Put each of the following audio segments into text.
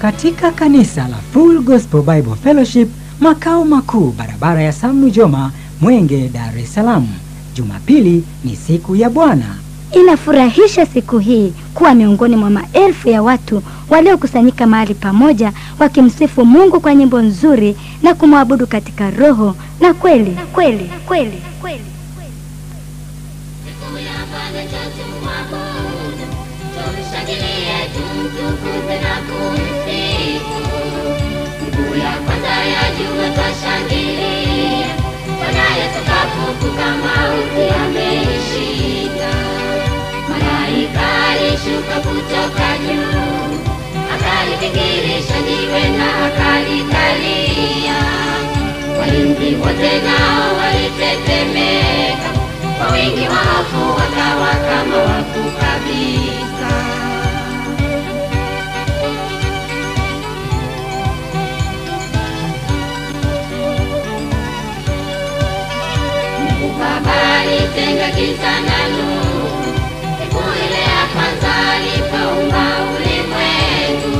katika kanisa la Full Gospel Bible Fellowship, makao makuu, barabara ya Sam Nujoma, Mwenge, Dar es Salaam. Jumapili ni siku ya Bwana. Inafurahisha siku hii kuwa miongoni mwa maelfu ya watu waliokusanyika mahali pamoja wakimsifu Mungu kwa nyimbo nzuri na kumwabudu katika roho na kweli. Shuka kutoka juu, akalivingirisha jiwe na akalikalia. Walinzi wote nao walitetemeka, kwa wingi wa hofu wakawa kama wafu kabisa. Mungu Baba alitenga giza na nuru. Kwanza alipoumba ulimwengu,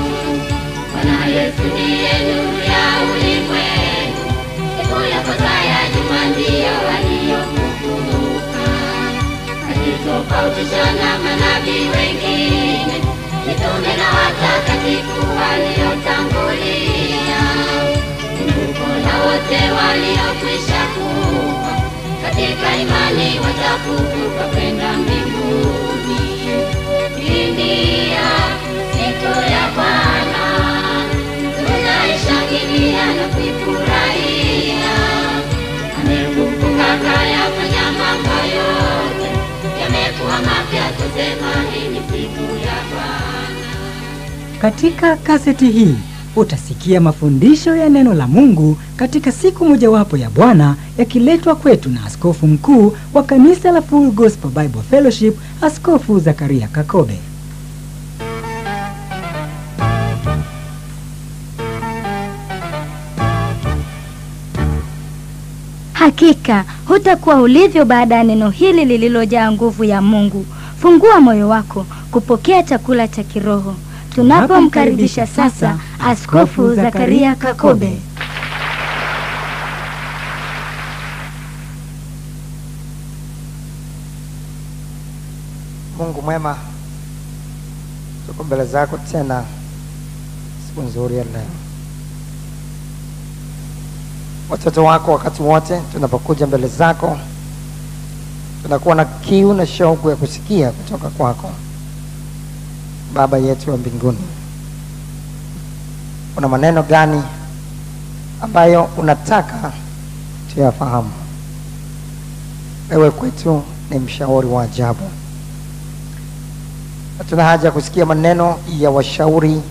Bwana Yesu ndiye nuru ya ulimwengu. Siku ya kwanza ya juma ndiyo aliyofufuka, akitofautisha na manabii wengine, mitume na watakatifu waliotangulia. Kumbuko la wote waliokwisha kufa, katika imani watafufuka kwenda mbinguni. Siku ya Bwana tunaishangilia na kuifurahia. Amefufuka kayafanya mambo yote, yamekuwa mapya, tusema hii ni siku ya Bwana. Katika kaseti hii utasikia mafundisho ya neno la Mungu katika siku mojawapo ya Bwana, yakiletwa kwetu na askofu mkuu wa kanisa la Full Gospel Bible Fellowship, Askofu Zakaria Kakobe. Hakika hutakuwa ulivyo baada ya neno hili lililojaa nguvu ya Mungu. Fungua moyo wako kupokea chakula cha kiroho. Tunapomkaribisha sasa Askofu Zakaria Kakobe. Mungu mwema, tuko mbele zako tena siku nzuri ya leo. Watoto wako wakati wote tunapokuja mbele zako tunakuwa na kiu na shauku ya kusikia kutoka kwako. Baba yetu wa mbinguni, una maneno gani ambayo unataka tuyafahamu? Wewe kwetu ni mshauri wa ajabu. Tuna haja kusikia maneno ya washauri,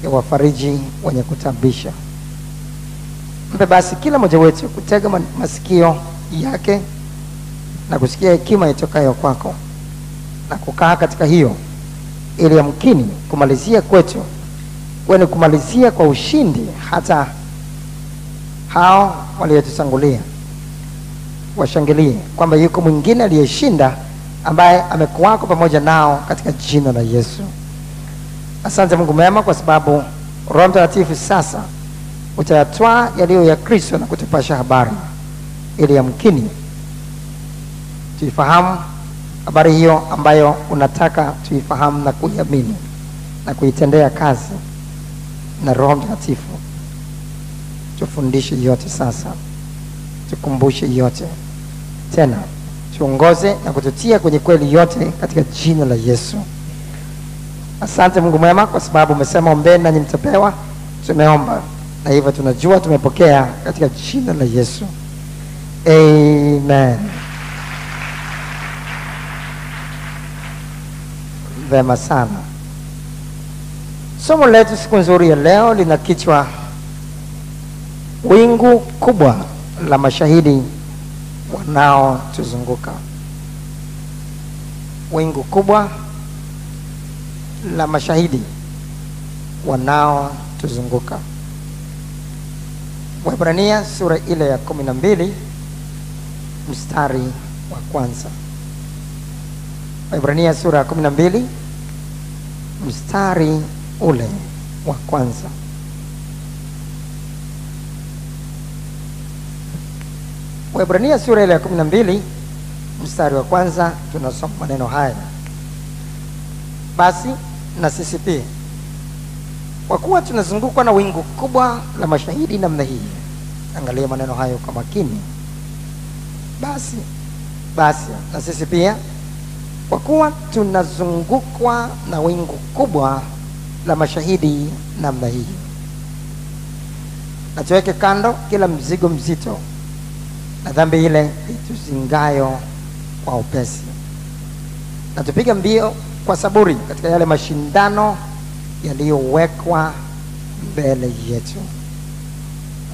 ya wafariji, wenye kutabisha. Mpe basi kila mmoja wetu kutega masikio yake na kusikia hekima itokayo kwako na kukaa katika hiyo, ili yamkini kumalizia kwetu ni kumalizia kwa ushindi, hata hao waliotutangulia washangilie kwamba yuko mwingine aliyeshinda, ambaye amekuwako pamoja nao, katika jina la Yesu. Asante Mungu mema, kwa sababu Roho Mtakatifu sasa utayatwaa yaliyo ya Kristo na kutupasha habari, ili yamkini tuifahamu habari hiyo ambayo unataka tuifahamu na kuiamini na kuitendea kazi. Na Roho Mtakatifu tufundishe yote sasa, tukumbushe yote tena, tuongoze na kututia kwenye kweli yote, katika jina la Yesu. Asante Mungu mwema, kwa sababu umesema ombeni nanyi mtapewa. Tumeomba na hivyo tunajua tumepokea, katika jina la Yesu. Amen. Vema sana. Somo letu siku nzuri ya leo lina kichwa wingu kubwa la mashahidi wanaotuzunguka. Wingu kubwa la mashahidi wanaotuzunguka. Waebrania sura ile ya 12 mstari wa kwanza. Waebrania sura ya 12 mstari ule wa kwanza. Waebrania sura ile ya 12 mstari wa kwanza tunasoma maneno haya: basi na sisi pia, kwa kuwa tunazungukwa na wingu kubwa la mashahidi namna hii. Angalia maneno hayo kwa makini. Basi na sisi pia, kwa kuwa tunazungukwa na wingu kubwa la mashahidi namna hii, na tuweke kando kila mzigo mzito na dhambi ile ituzingayo kwa upesi, na tupige mbio kwa saburi katika yale mashindano yaliyowekwa mbele yetu.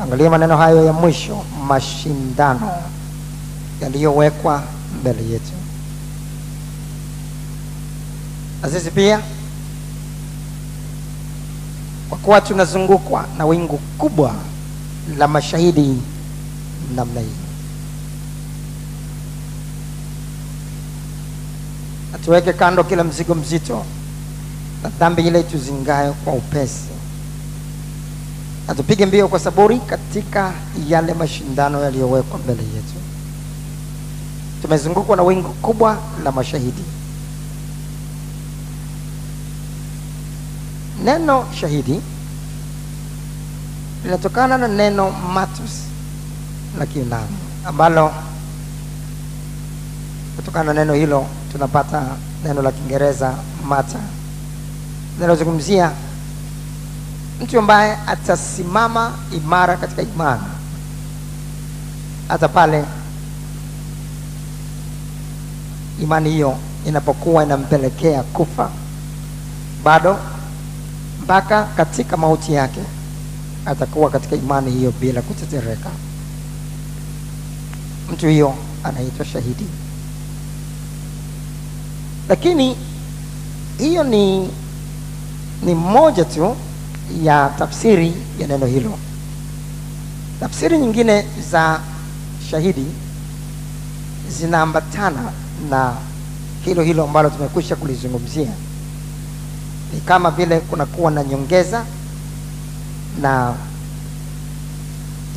Angalia maneno hayo ya mwisho, mashindano yaliyowekwa mbele yetu. Na sisi pia, kwa kuwa tunazungukwa na wingu kubwa la mashahidi namna hii, na tuweke kando kila mzigo mzito na dhambi ile ituzingayo kwa upesi, na tupige mbio kwa saburi katika yale mashindano yaliyowekwa mbele yetu. Tumezungukwa na wingu kubwa la mashahidi. Neno shahidi linatokana na neno martus la Kiyunani, ambalo kutokana na neno hilo tunapata neno la Kiingereza martyr, linalozungumzia mtu ambaye atasimama imara katika imani hata pale imani hiyo inapokuwa inampelekea kufa, bado mpaka katika mauti yake atakuwa katika imani hiyo bila kutetereka. Mtu hiyo anaitwa shahidi. Lakini hiyo ni moja tu ya tafsiri ya neno hilo. Tafsiri nyingine za shahidi zinaambatana na hilo ambalo tumekwisha kulizungumzia. Ni kama vile kunakuwa na nyongeza, na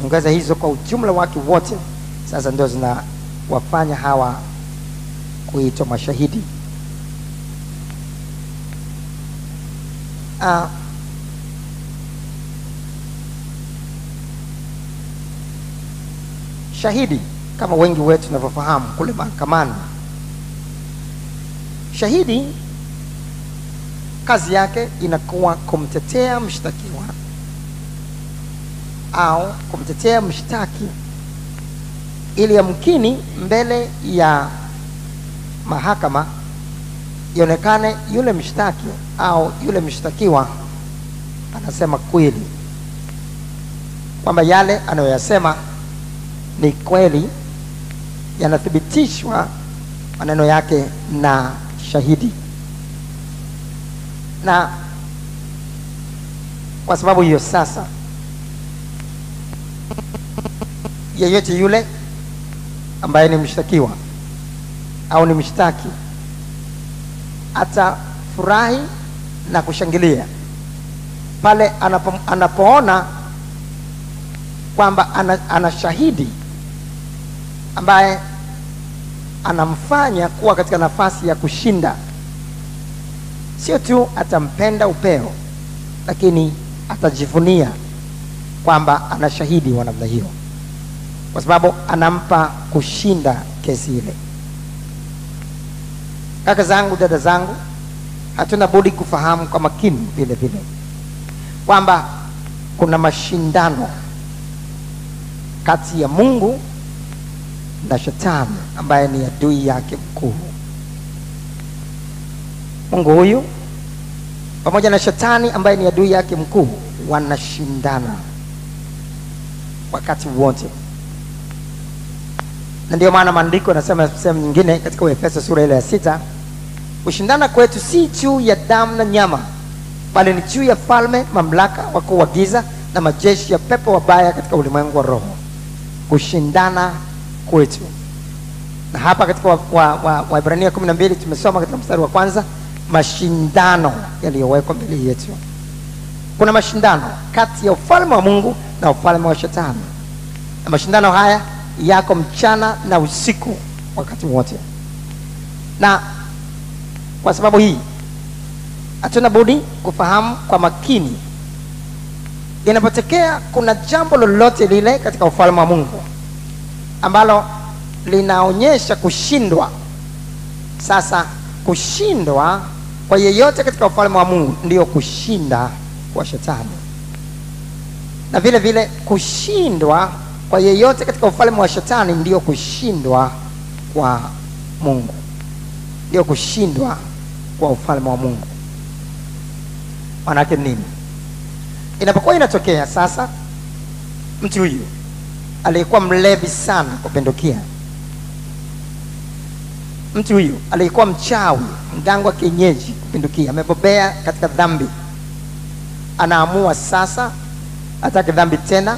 nyongeza hizo kwa ujumla wake wote sasa ndio zinawafanya hawa kuitwa mashahidi. Shahidi, kama wengi wetu tunavyofahamu kule mahakamani, shahidi kazi yake inakuwa kumtetea mshtakiwa au kumtetea mshtaki, ili yamkini mbele ya mahakama ionekane yule mshtaki au yule mshtakiwa anasema kweli, kwamba yale anayoyasema ni kweli, yanathibitishwa maneno yake na shahidi. Na kwa sababu hiyo sasa, yeyote yule ambaye ni mshtakiwa au ni mshtaki atafurahi na kushangilia pale anapoona kwamba ana shahidi ambaye anamfanya kuwa katika nafasi ya kushinda. Sio tu atampenda upeo, lakini atajivunia kwamba ana shahidi wa namna hiyo, kwa sababu anampa kushinda kesi ile. Kaka zangu, dada zangu, hatuna budi kufahamu kwa makini vile vile kwamba kuna mashindano kati ya Mungu na Shetani ambaye ni adui yake mkuu. Mungu huyu pamoja na Shetani ambaye ni adui yake mkuu wanashindana wakati wote. Na ndio maana maandiko yanasema sehemu nyingine katika Efeso sura ile ya 6, kushindana kwetu si juu ya damu na nyama, bali ni juu ya falme, mamlaka, wakuu wa giza na majeshi ya pepo wabaya katika ulimwengu wa roho. Kushindana kwetu. Na hapa katika Waebrania 12 tumesoma katika mstari wa kwanza mashindano yaliyowekwa mbele yetu. kuna mashindano kati ya ufalme wa Mungu na ufalme wa Shetani, na mashindano haya yako mchana na usiku wakati wote. Na kwa sababu hii hatuna budi kufahamu kwa makini, inapotokea kuna jambo lolote lile katika ufalme wa Mungu ambalo linaonyesha kushindwa. Sasa kushindwa kwa yeyote katika ufalme wa Mungu ndiyo kushinda kwa Shetani, na vile vile kushindwa kwa yeyote katika ufalme wa Shetani ndiyo kushindwa kwa Mungu, ndiyo kushindwa kwa ufalme wa Mungu. Maana nini? Inapokuwa inatokea sasa mtu huyu aliyekuwa mlevi sana kupindukia, mtu huyu aliyekuwa mchawi, mganga wa kienyeji kupindukia, amebobea katika dhambi, anaamua sasa hataki dhambi tena,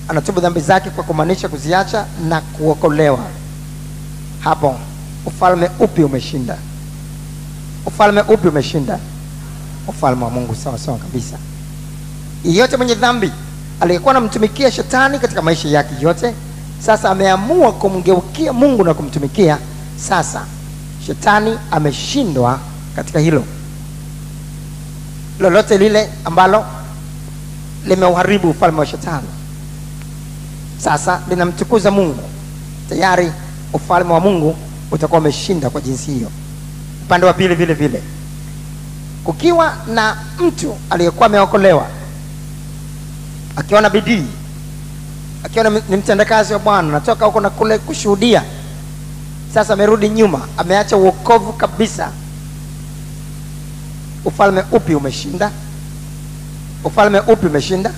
anatubu dhambi zake kwa kumaanisha kuziacha na kuokolewa. Hapo ufalme upi umeshinda? Ufalme upi umeshinda? Ufalme wa Mungu. Sawa sawa kabisa. Yeyote mwenye dhambi aliyekuwa anamtumikia Shetani katika maisha yake yote, sasa ameamua kumgeukia Mungu na kumtumikia. Sasa Shetani ameshindwa katika hilo. Lolote lile ambalo limeuharibu ufalme wa Shetani sasa linamtukuza Mungu, tayari ufalme wa Mungu utakuwa umeshinda kwa jinsi hiyo. Upande wa pili vile vile, kukiwa na mtu aliyekuwa ameokolewa, akiona bidii, akiona ni mtendakazi wa Bwana, natoka huko na kule kushuhudia, sasa amerudi nyuma, ameacha wokovu kabisa. Ufalme upi umeshinda? Ufalme upi umeshinda?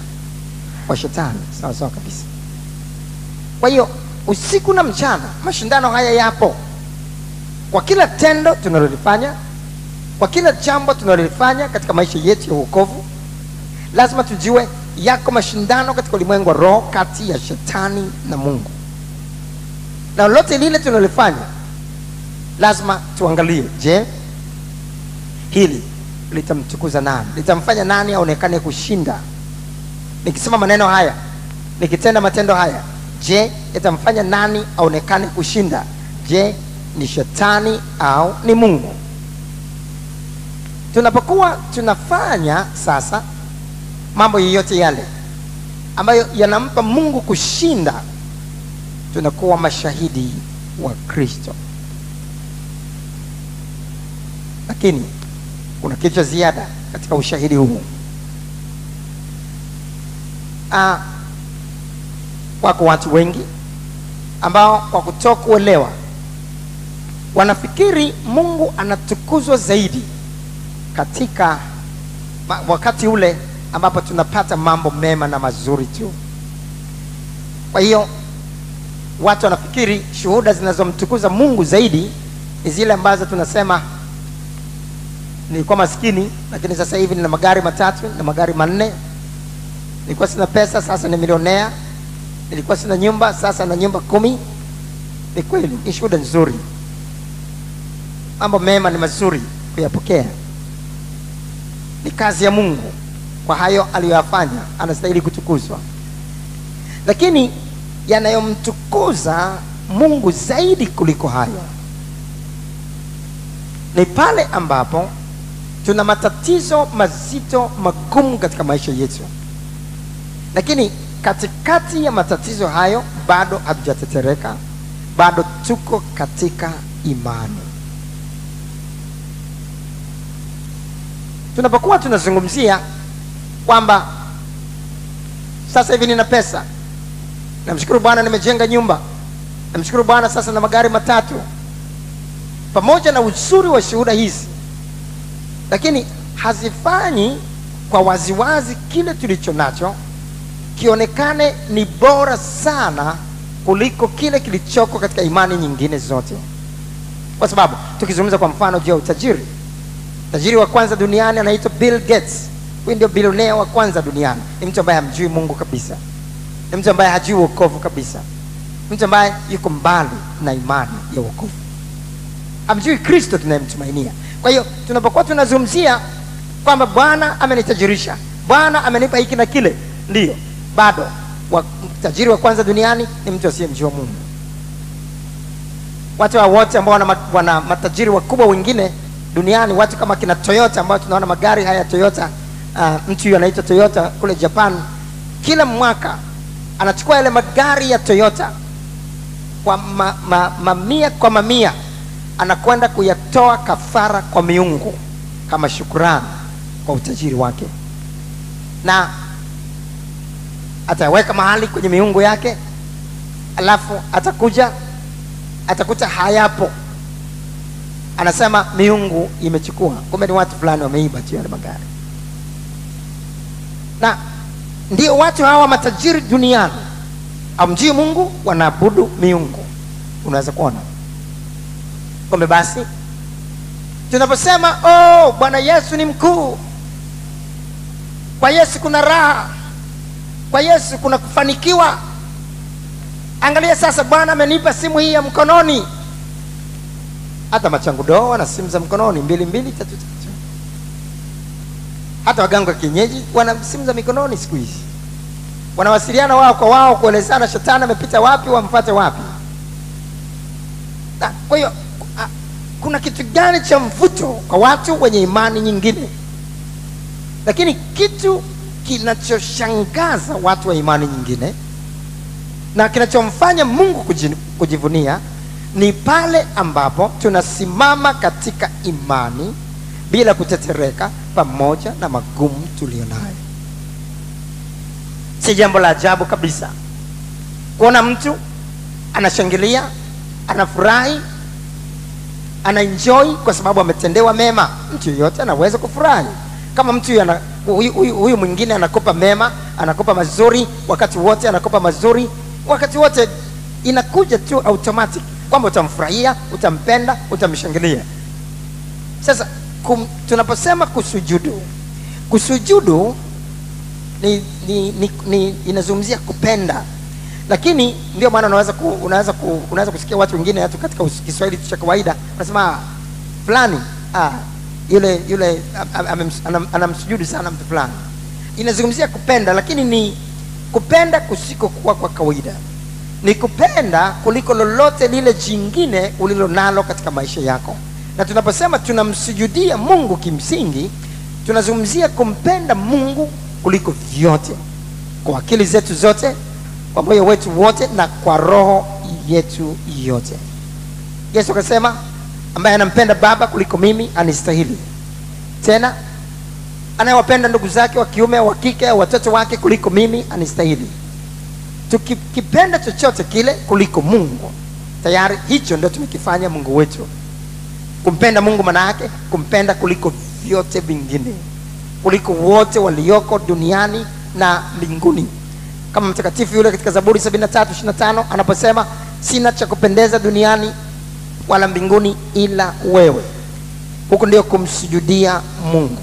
Wa Shetani. Sawa sawa kabisa. Kwa hiyo usiku na mchana mashindano haya yapo kwa kila tendo tunalolifanya, kwa kila jambo tunalolifanya katika maisha yetu ya wokovu. Lazima tujue yako mashindano katika ulimwengu wa roho kati ya Shetani na Mungu, na lolote lile tunalifanya lazima tuangalie, je, hili litamtukuza nani? Litamfanya nani aonekane kushinda? Nikisema maneno haya, nikitenda matendo haya, je, itamfanya nani aonekane kushinda? Je, ni Shetani au ni Mungu? Tunapokuwa tunafanya sasa mambo yoyote yale ambayo yanampa Mungu kushinda, tunakuwa mashahidi wa Kristo. Lakini kuna kitu cha ziada katika ushahidi huu. Wako watu wengi ambao kwa kutokuelewa wanafikiri Mungu anatukuzwa zaidi katika wakati ule ambapo tunapata mambo mema na mazuri tu. Kwa hiyo watu wanafikiri shuhuda zinazomtukuza Mungu zaidi ni zile ambazo tunasema, nilikuwa maskini lakini sasa hivi nina magari matatu na magari manne, nilikuwa sina pesa sasa ni milionea, nilikuwa sina nyumba sasa na nyumba 10. Ni kweli, ni shuhuda nzuri. Mambo mema ni mazuri kuyapokea, ni kazi ya Mungu. Kwa hayo aliyoyafanya anastahili kutukuzwa. Lakini yanayomtukuza Mungu zaidi kuliko hayo ni pale ambapo tuna matatizo mazito magumu katika maisha yetu, lakini katikati ya matatizo hayo bado hatujatetereka, bado tuko katika imani. Tunapokuwa tunazungumzia kwamba sasa hivi nina pesa, namshukuru Bwana nimejenga nyumba, namshukuru Bwana sasa na magari matatu, pamoja na uzuri wa shuhuda hizi, lakini hazifanyi kwa waziwazi kile tulicho nacho kionekane ni bora sana kuliko kile kilichoko katika imani nyingine zote. Kwa sababu tukizungumza kwa mfano juu ya utajiri, tajiri wa kwanza duniani anaitwa Bill Gates. Huyu ndio bilionea wa kwanza duniani. Ni mtu ambaye hamjui Mungu kabisa, ni mtu ambaye hajui wokovu kabisa, mtu ambaye yuko mbali na imani ya wokovu, hamjui Kristo tunayemtumainia. Kwa hiyo tunapokuwa tunazungumzia kwamba Bwana amenitajirisha, Bwana amenipa hiki na kile. Ndio, bado tajiri wa kwanza duniani ni mtu asiyemjua Mungu. Watu wote ambao wana matajiri wakubwa wengine duniani, watu kama kina Toyota ambao tunaona magari haya Toyota, mtu huyu anaitwa Toyota kule Japan, kila mwaka anachukua yale magari ya Toyota kwa mamia kwa mamia, anakwenda kuyatoa kafara kwa miungu kama shukrani kwa utajiri wake, na ataweka mahali kwenye miungu yake, alafu atakuta hayapo, anasema miungu imechukua, kumbe ni watu fulani wameiba tu yale magari. Na ndio watu hawa matajiri duniani amjui Mungu, wanaabudu miungu. Unaweza kuona. Kumbe basi tunaposema Bwana Yesu ni mkuu, kwa Yesu kuna raha, kwa Yesu kuna kufanikiwa. Angalia sasa, Bwana amenipa simu hii ya mkononi. Hata machangudo wana simu za mkononi 2, 3, 3. Hata waganga kienyeji wana simu za mikononi siku hizi. Wanawasiliana wao kwa wao, kuelezana shetani amepita wapi, wamfuate wapi. Na kwa hiyo kuna kitu gani cha mvuto kwa watu wenye imani nyingine? Lakini kitu kinachoshangaza watu wa imani nyingine na kinachomfanya Mungu kujivunia ni pale ambapo tunasimama katika imani bila kutetereka pamoja na magumu tulionayo. Si jambo la ajabu kabisa kuona mtu anashangilia, anafurahi, anaenjoy kwa sababu ametendewa mema. Mtu yote anaweza kufurahi. Kama mtu huyu mwingine anakupa mema, anakupa mazuri, wakati wote anakupa mazuri, wakati wote inakuja tu automatic kwamba utamfurahia, utampenda, utamshangilia. Sasa tunaposema kusujudu ni inazungumzia kupenda. Lakini ndio maana unaweza kusikia watu wengine hata katika Kiswahili cha kawaida wanasema fulani yule anamsujudu sana mtu fulani. Inazungumzia kupenda, lakini ni kupenda kusikokuwa kwa kawaida. Ni kupenda kuliko lolote lile jingine ulilo nalo katika maisha yako. Na tunaposema tunamsujudia Mungu, kimsingi tunazungumzia kumpenda Mungu kuliko vyote, kwa akili zetu zote, kwa moyo wetu wote, na kwa roho yetu yote. Yesu akasema, ambaye anampenda Baba kuliko mimi anistahili. Tena anayewapenda ndugu zake wa kiume au wa kike au watoto wake kuliko mimi anistahili. Tukipenda chochote kile kuliko Mungu, tayari hicho ndio tumekifanya Mungu wetu. Kumpenda Mungu maana yake kumpenda kuliko vyote vingine, kuliko wote walioko duniani na mbinguni. Kama mtakatifu yule katika Zaburi 73:25 anaposema, sina cha kupendeza duniani wala mbinguni ila wewe. Huko ndio kumsujudia Mungu,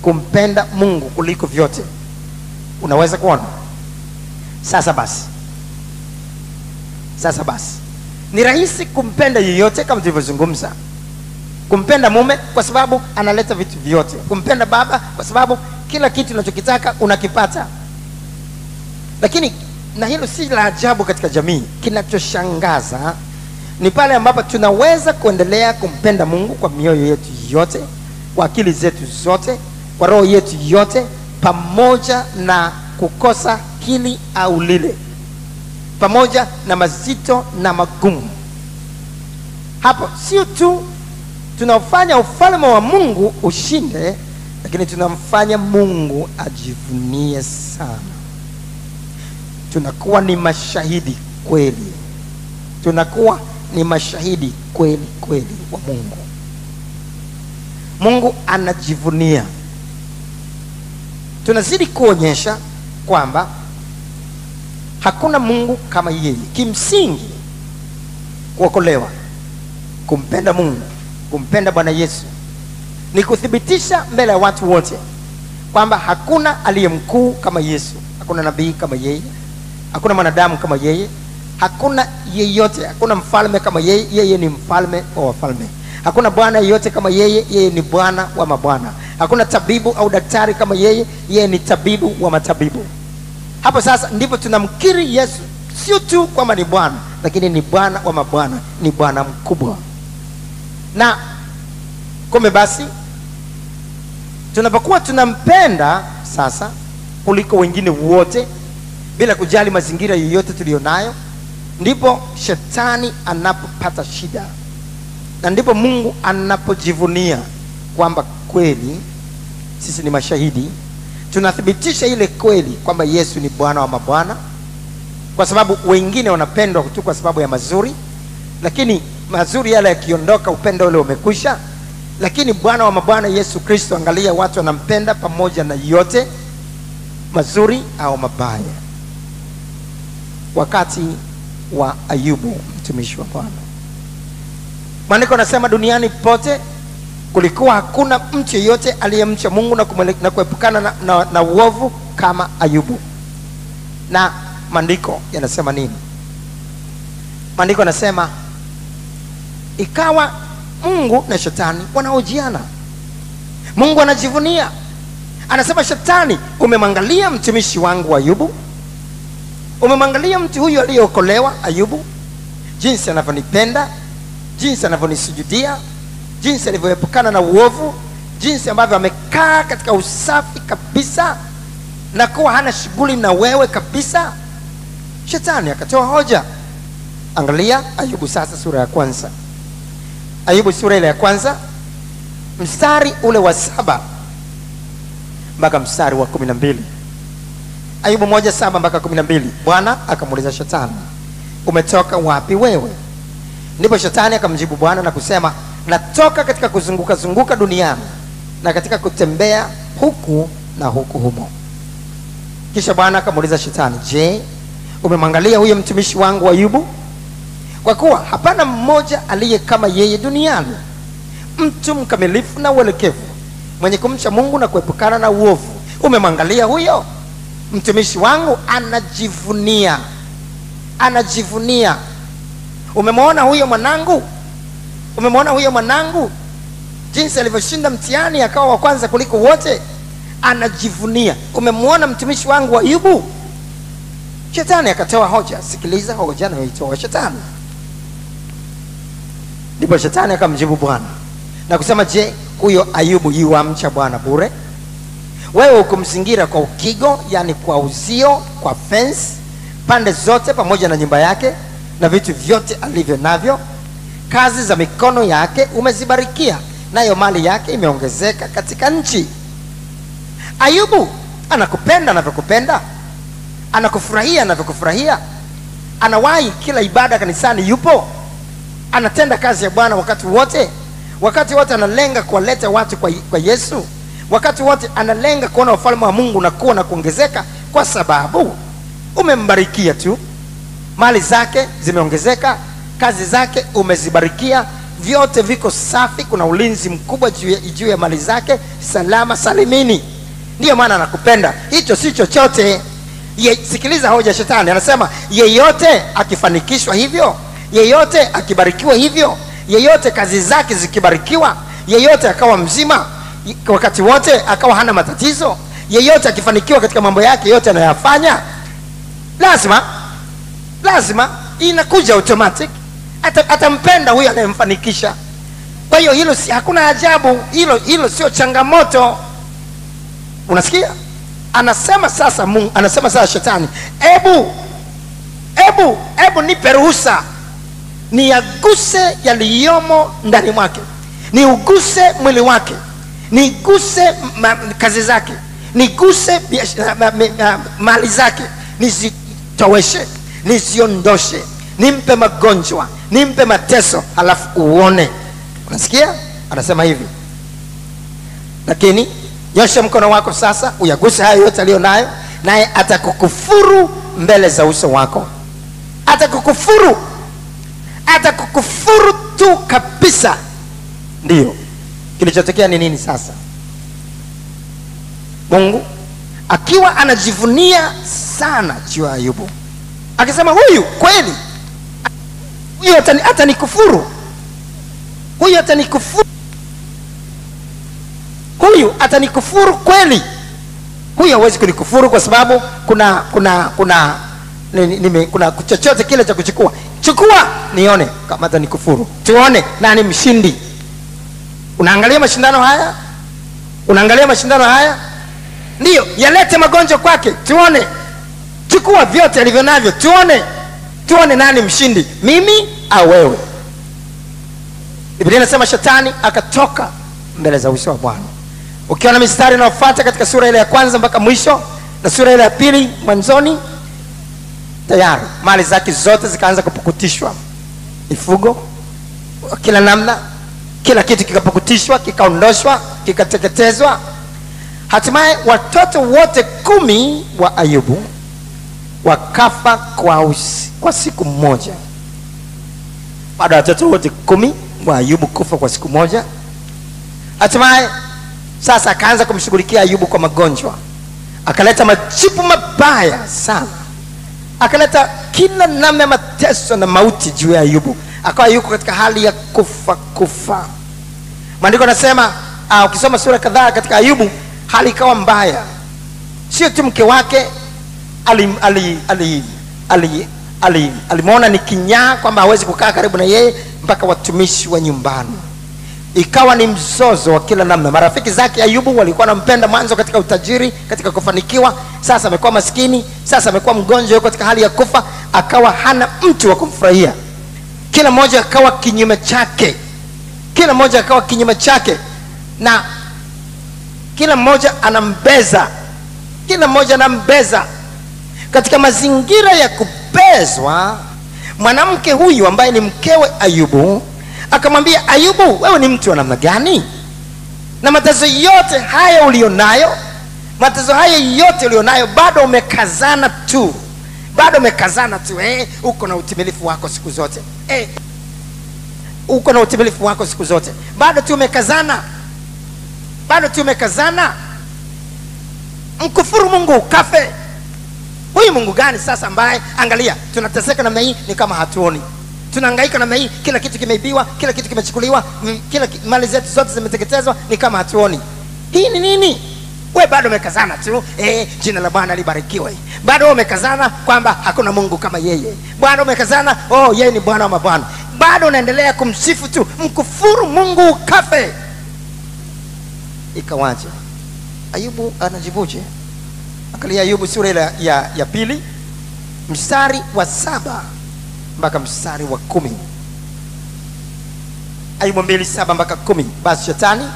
kumpenda Mungu kuliko vyote. Unaweza kuona? Sasa basi ni rahisi kumpenda yeyote, kama tulivyozungumza. Kumpenda mume kwa sababu analeta vitu vyote, kumpenda baba kwa sababu kila kitu unachokitaka unakipata. Lakini na hilo si la ajabu katika jamii. Kinachoshangaza ni pale ambapo tunaweza kuendelea kumpenda Mungu kwa mioyo yetu yote, kwa akili zetu zote, kwa roho yetu yote, pamoja na kukosa hili au lile, pamoja na mazito na magumu. Hapo sio tu tunafanya ufalme wa Mungu ushinde, lakini tunamfanya Mungu ajivunie sana. Tunakuwa ni mashahidi kweli. Tunakuwa ni mashahidi kweli kweli wa Mungu. Mungu anajivunia. Tunazidi kuonyesha kwamba hakuna Mungu kama yeye. Kimsingi kuokolewa, kumpenda Mungu, kumpenda Bwana Yesu ni kuthibitisha mbele ya watu wote kwamba hakuna aliye mkuu kama Yesu. Hakuna nabii kama yeye, hakuna mwanadamu kama yeye, hakuna yeyote, hakuna mfalme kama yeye. Yeye ni mfalme wa wafalme. Hakuna bwana yeyote kama yeye. Yeye ni Bwana wa mabwana. Hakuna tabibu au daktari kama yeye. Yeye ni tabibu wa matabibu. Hapo sasa ndipo tunamkiri Yesu sio tu kwamba ni Bwana, lakini ni Bwana wa mabwana, ni Bwana mkubwa. Na kumbe basi tunapokuwa tunampenda sasa kuliko wengine wote, bila kujali mazingira yoyote tulionayo, ndipo shetani anapopata shida, na ndipo Mungu anapojivunia kwamba kweli sisi ni mashahidi. Tunathibitisha ile kweli kwamba Yesu ni Bwana wa mabwana, kwa sababu wengine wanapendwa tu kwa sababu ya mazuri, lakini mazuri yale yakiondoka, upendo ule umekwisha. Lakini Bwana wa mabwana Yesu Kristo, angalia, watu wanampenda pamoja na yote mazuri au mabaya. Wakati wa Ayubu mtumishi wa Bwana, maandiko nasema duniani pote kulikuwa hakuna mtu yeyote aliyemcha Mungu na kuepukana na uovu kama Ayubu. Na maandiko yanasema nini? Maandiko yanasema ikawa Mungu na shetani wanaojiana. Mungu anajivunia, anasema shetani, umemwangalia mtumishi wangu Ayubu, umemwangalia mtu huyu aliyeokolewa Ayubu, jinsi anavyonipenda, jinsi anavyonisujudia, jinsi alivyoepukana na uovu, jinsi ambavyo amekaa katika usafi kabisa na kuwa hana shughuli na wewe kabisa. Shetani akatoa hoja. Angalia Ayubu sasa sura ya kwanza. Ayubu sura ile ya kwanza mstari ule wa 7 mpaka mstari wa 12. Ayubu 1:7 mpaka 12. Bwana akamuuliza shetani, umetoka wapi wewe? Ndipo shetani akamjibu Bwana na kusema, natoka katika kuzunguka zunguka duniani na katika kutembea huku na huku humo. Kisha Bwana akamuuliza shetani, je, umemwangalia huyo mtumishi wangu Ayubu? Kwa kuwa hapana mmoja aliye kama yeye duniani, mtu mkamilifu na uelekevu, mwenye kumcha Mungu na kuepukana na uovu. Umemwangalia huyo mtumishi wangu, anajivunia, anajivunia. Umemwona huyo mwanangu? Umemwona huyo mwanangu jinsi alivyoshinda mtihani akawa wa kwanza kuliko wote? Anajivunia. Umemwona mtumishi wangu Ayubu? Shetani akatoa hoja. Sikiliza hoja anayoitoa shetani. Ndipo shetani akamjibu Bwana na kusema, je, huyo Ayubu yuamcha Bwana bure? Wewe ukumzingira kwa ukigo, yani kwa uzio, kwa fence pande zote, pamoja na nyumba yake na vitu vyote alivyo navyo. Kazi za mikono yake umezibarikia, nayo mali yake imeongezeka katika nchi. Ayubu anakupenda anavyokupenda, anakufurahia anavyokufurahia, anawahi kila ibada kanisani, yupo, anatenda kazi ya Bwana wakati wote. Wakati wote analenga kuwaleta watu kwa Yesu. Wakati wote analenga kuona ufalme wa Mungu na kuwa na kuongezeka, kwa sababu umembarikia tu. Mali zake zimeongezeka, kazi zake umezibarikia, vyote viko safi, kuna ulinzi mkubwa juu ya mali zake, salama salimini. Ndiyo maana anakupenda. Hicho si chochote. Sikiliza hoja shetani. Anasema yeyote akifanikishwa hivyo, yeyote akibarikiwa hivyo, yeyote kazi zake zikibarikiwa, yeyote akawa mzima wakati wote, akawa hana matatizo, yeyote akifanikiwa katika mambo yake yote anayoyafanya, lazima inakuja automatic, atampenda huyo anayemfanikisha. Kwa hiyo hilo hakuna ajabu, hilo sio changamoto. Unasikia? Anasema sasa Mungu, anasema sasa shetani, ebu nipe ruhusa niyaguse yaliyomo ndani mwake, niuguse mwili wake, niguse kazi zake, niguse mali zake, nizitoweshe, niziondoshe, nimpe magonjwa, nimpe mateso, halafu uone. Unasikia? Anasema hivi, lakini nyosha mkono wako sasa uyaguse hayo yote aliyo nayo, naye atakukufuru mbele za uso wako. Atakukufuru tu kabisa. Ndio kilichotokea ni nini sasa? Mungu akiwa anajivunia sana juu ya Ayubu, akisema huyu kweli, huyu atanikufuru, huyu atanikufuru, huyu atanikufuru kweli. Huyu hawezi kunikufuru kwa sababu kuna chochote kile cha kuchukua. Chukua nione kama atanikufuru. Tuone nani mshindi. Unaangalia mashindano haya? Unaangalia mashindano haya? Ndio, yalete magonjwa kwake. Tuone. Chukua vyote alivyo navyo. Tuone nani mshindi, mimi au wewe. Biblia inasema shetani akatoka mbele za uso wa Bwana. Ukiona mistari inayofuata katika sura ile ya kwanza mpaka mwisho na sura ile ya pili mwanzoni, tayari mali zake zote zikaanza kupukutishwa. Mifugo kila namna, kila kitu kikapukutishwa, kikaondoshwa, kikateketezwa. Hatimaye watoto wote 10 wa Ayubu wakafa kwa siku moja. Baada ya watoto wote 10 wa Ayubu kufa kwa siku moja, hatimaye sasa akaanza kumshughulikia Ayubu kwa magonjwa. Akaleta majibu mabaya sana. Akaleta kila namna ya mateso na mauti juu ya Ayubu. Akawa yuko katika hali ya kufa. Maandiko yanasema ukisoma sura kadhaa katika Ayubu, hali ikawa mbaya. Sio tu mke wake alimuona ni kinyaa kwamba hawezi kukaa karibu na yeye, mpaka watumishi wa nyumbani. Ikawa ni mzozo wa kila namna. Marafiki zake Ayubu walikuwa wanampenda mwanzo katika utajiri, katika kufanikiwa. Sasa amekuwa maskini, sasa amekuwa mgonjwa, yuko katika hali ya kufa. Akawa hana mtu wa kumfurahia. Kila mmoja akawa kinyume chake. Na kila mmoja anambeza. Katika mazingira ya kubezwa, mwanamke huyu ambaye ni mkewe Ayubu akamwambia, Ayubu, wewe ni mtu wa namna gani? Na mateso yote haya ulionayo, bado umekazana tu. Uko na utimilifu wako siku zote. Bado tu umekazana. Mkufuru Mungu ukafe. Huyu Mungu gani sasa ambaye, angalia, tunateseka namna hii ni kama hatuoni. Tunahangaika namna hii, kila kitu kimeibiwa, kila kitu kimechukuliwa, mali zetu zote zimeteketezwa, ni kama hatuoni. Hii ni nini? Wewe bado umekazana tu. Jina la Bwana libarikiwe. Bado umekazana kwamba hakuna Mungu kama yeye. Bado umekazana, yeye ni Bwana wa mabwana. Bado unaendelea kumsifu tu. Mkufuru Mungu ukafe. Ikawaje? Ayubu anajibuje? Angalia Ayubu sura ile ya pili, mstari wa 7 mpaka mstari wa 10. Ayubu 2:7 mpaka 10. Basi shetani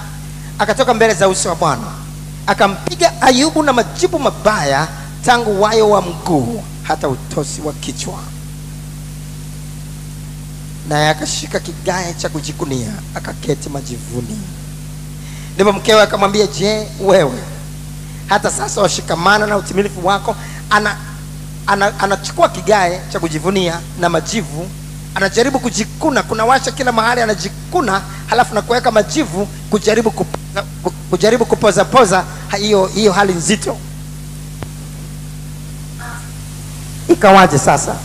akatoka mbele za uso wa Bwana, akampiga Ayubu na majibu mabaya, tangu wayo wa mguu hata utosi wa kichwa. Naye akashika kigae cha kujikunia, akaketi majivuni. Ndipo mkewe akamwambia, je, wewe hata sasa washikamana na utimilifu wako? Anachukua kigae cha kujivunia na majivu, anajaribu kujikuna, kunawasha kila mahali, anajikuna, halafu na kuweka majivu, kujaribu kupoza hiyo hali nzito. Ikawaje sasa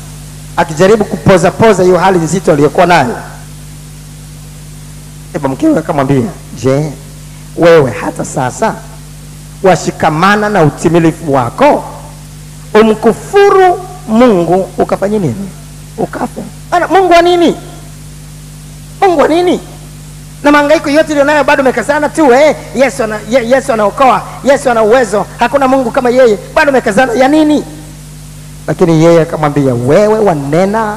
akijaribu kupoza hiyo hali nzito aliyokuwa nayo? Ndipo mkewe akamwambia, je, wewe hata sasa washikamana na utimilifu wako? Umkufuru Mungu ukafanya nini? Ukafa. Mungu wa nini? Na mahangaiko yote ulionayo bado umekazana tu. Yesu anaokoa, Yesu ana uwezo, hakuna Mungu kama yeye. Bado umekazana ya nini? Lakini yeye akamwambia, wewe wanena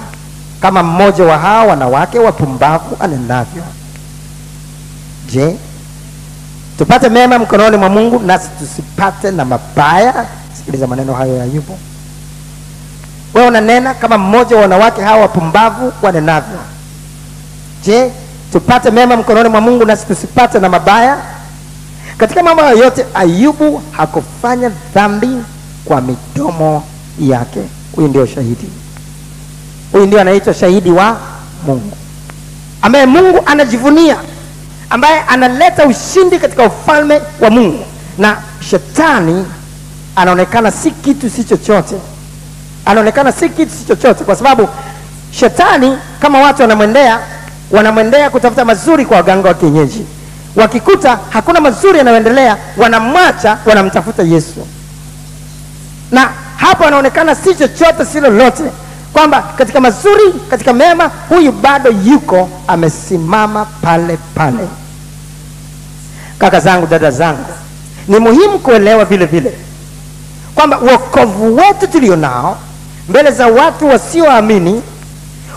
kama mmoja wa hao wanawake wapumbavu anenavyo. Je, tupate mema mkononi mwa Mungu, nasi tusipate na mabaya? Sikiliza maneno hayo ya Ayubu. Wewe unanena kama mmoja wa wanawake hao wapumbavu wanenavyo. Je, tupate mema mkononi mwa Mungu, nasi tusipate na mabaya? Katika mambo yote Ayubu hakufanya dhambi kwa midomo yake. Huyu ndio shahidi. Huyu ndio anaitwa shahidi wa Mungu, ambaye Mungu anajivunia, ambaye analeta ushindi katika ufalme wa Mungu. Na shetani anaonekana si kitu si chochote, kwa sababu shetani, kama watu wanamwendea kutafuta mazuri kwa waganga wa kienyeji, wakikuta hakuna mazuri yanayoendelea, wanamwacha, wanamtafuta Yesu. Na hapa anaonekana si chochote si lolote, kwamba katika mazuri, katika mema, huyu bado yuko amesimama pale pale. Kaka zangu, dada zangu, ni muhimu kuelewa vile vile kwamba wokovu wetu tulionao mbele za watu wasioamini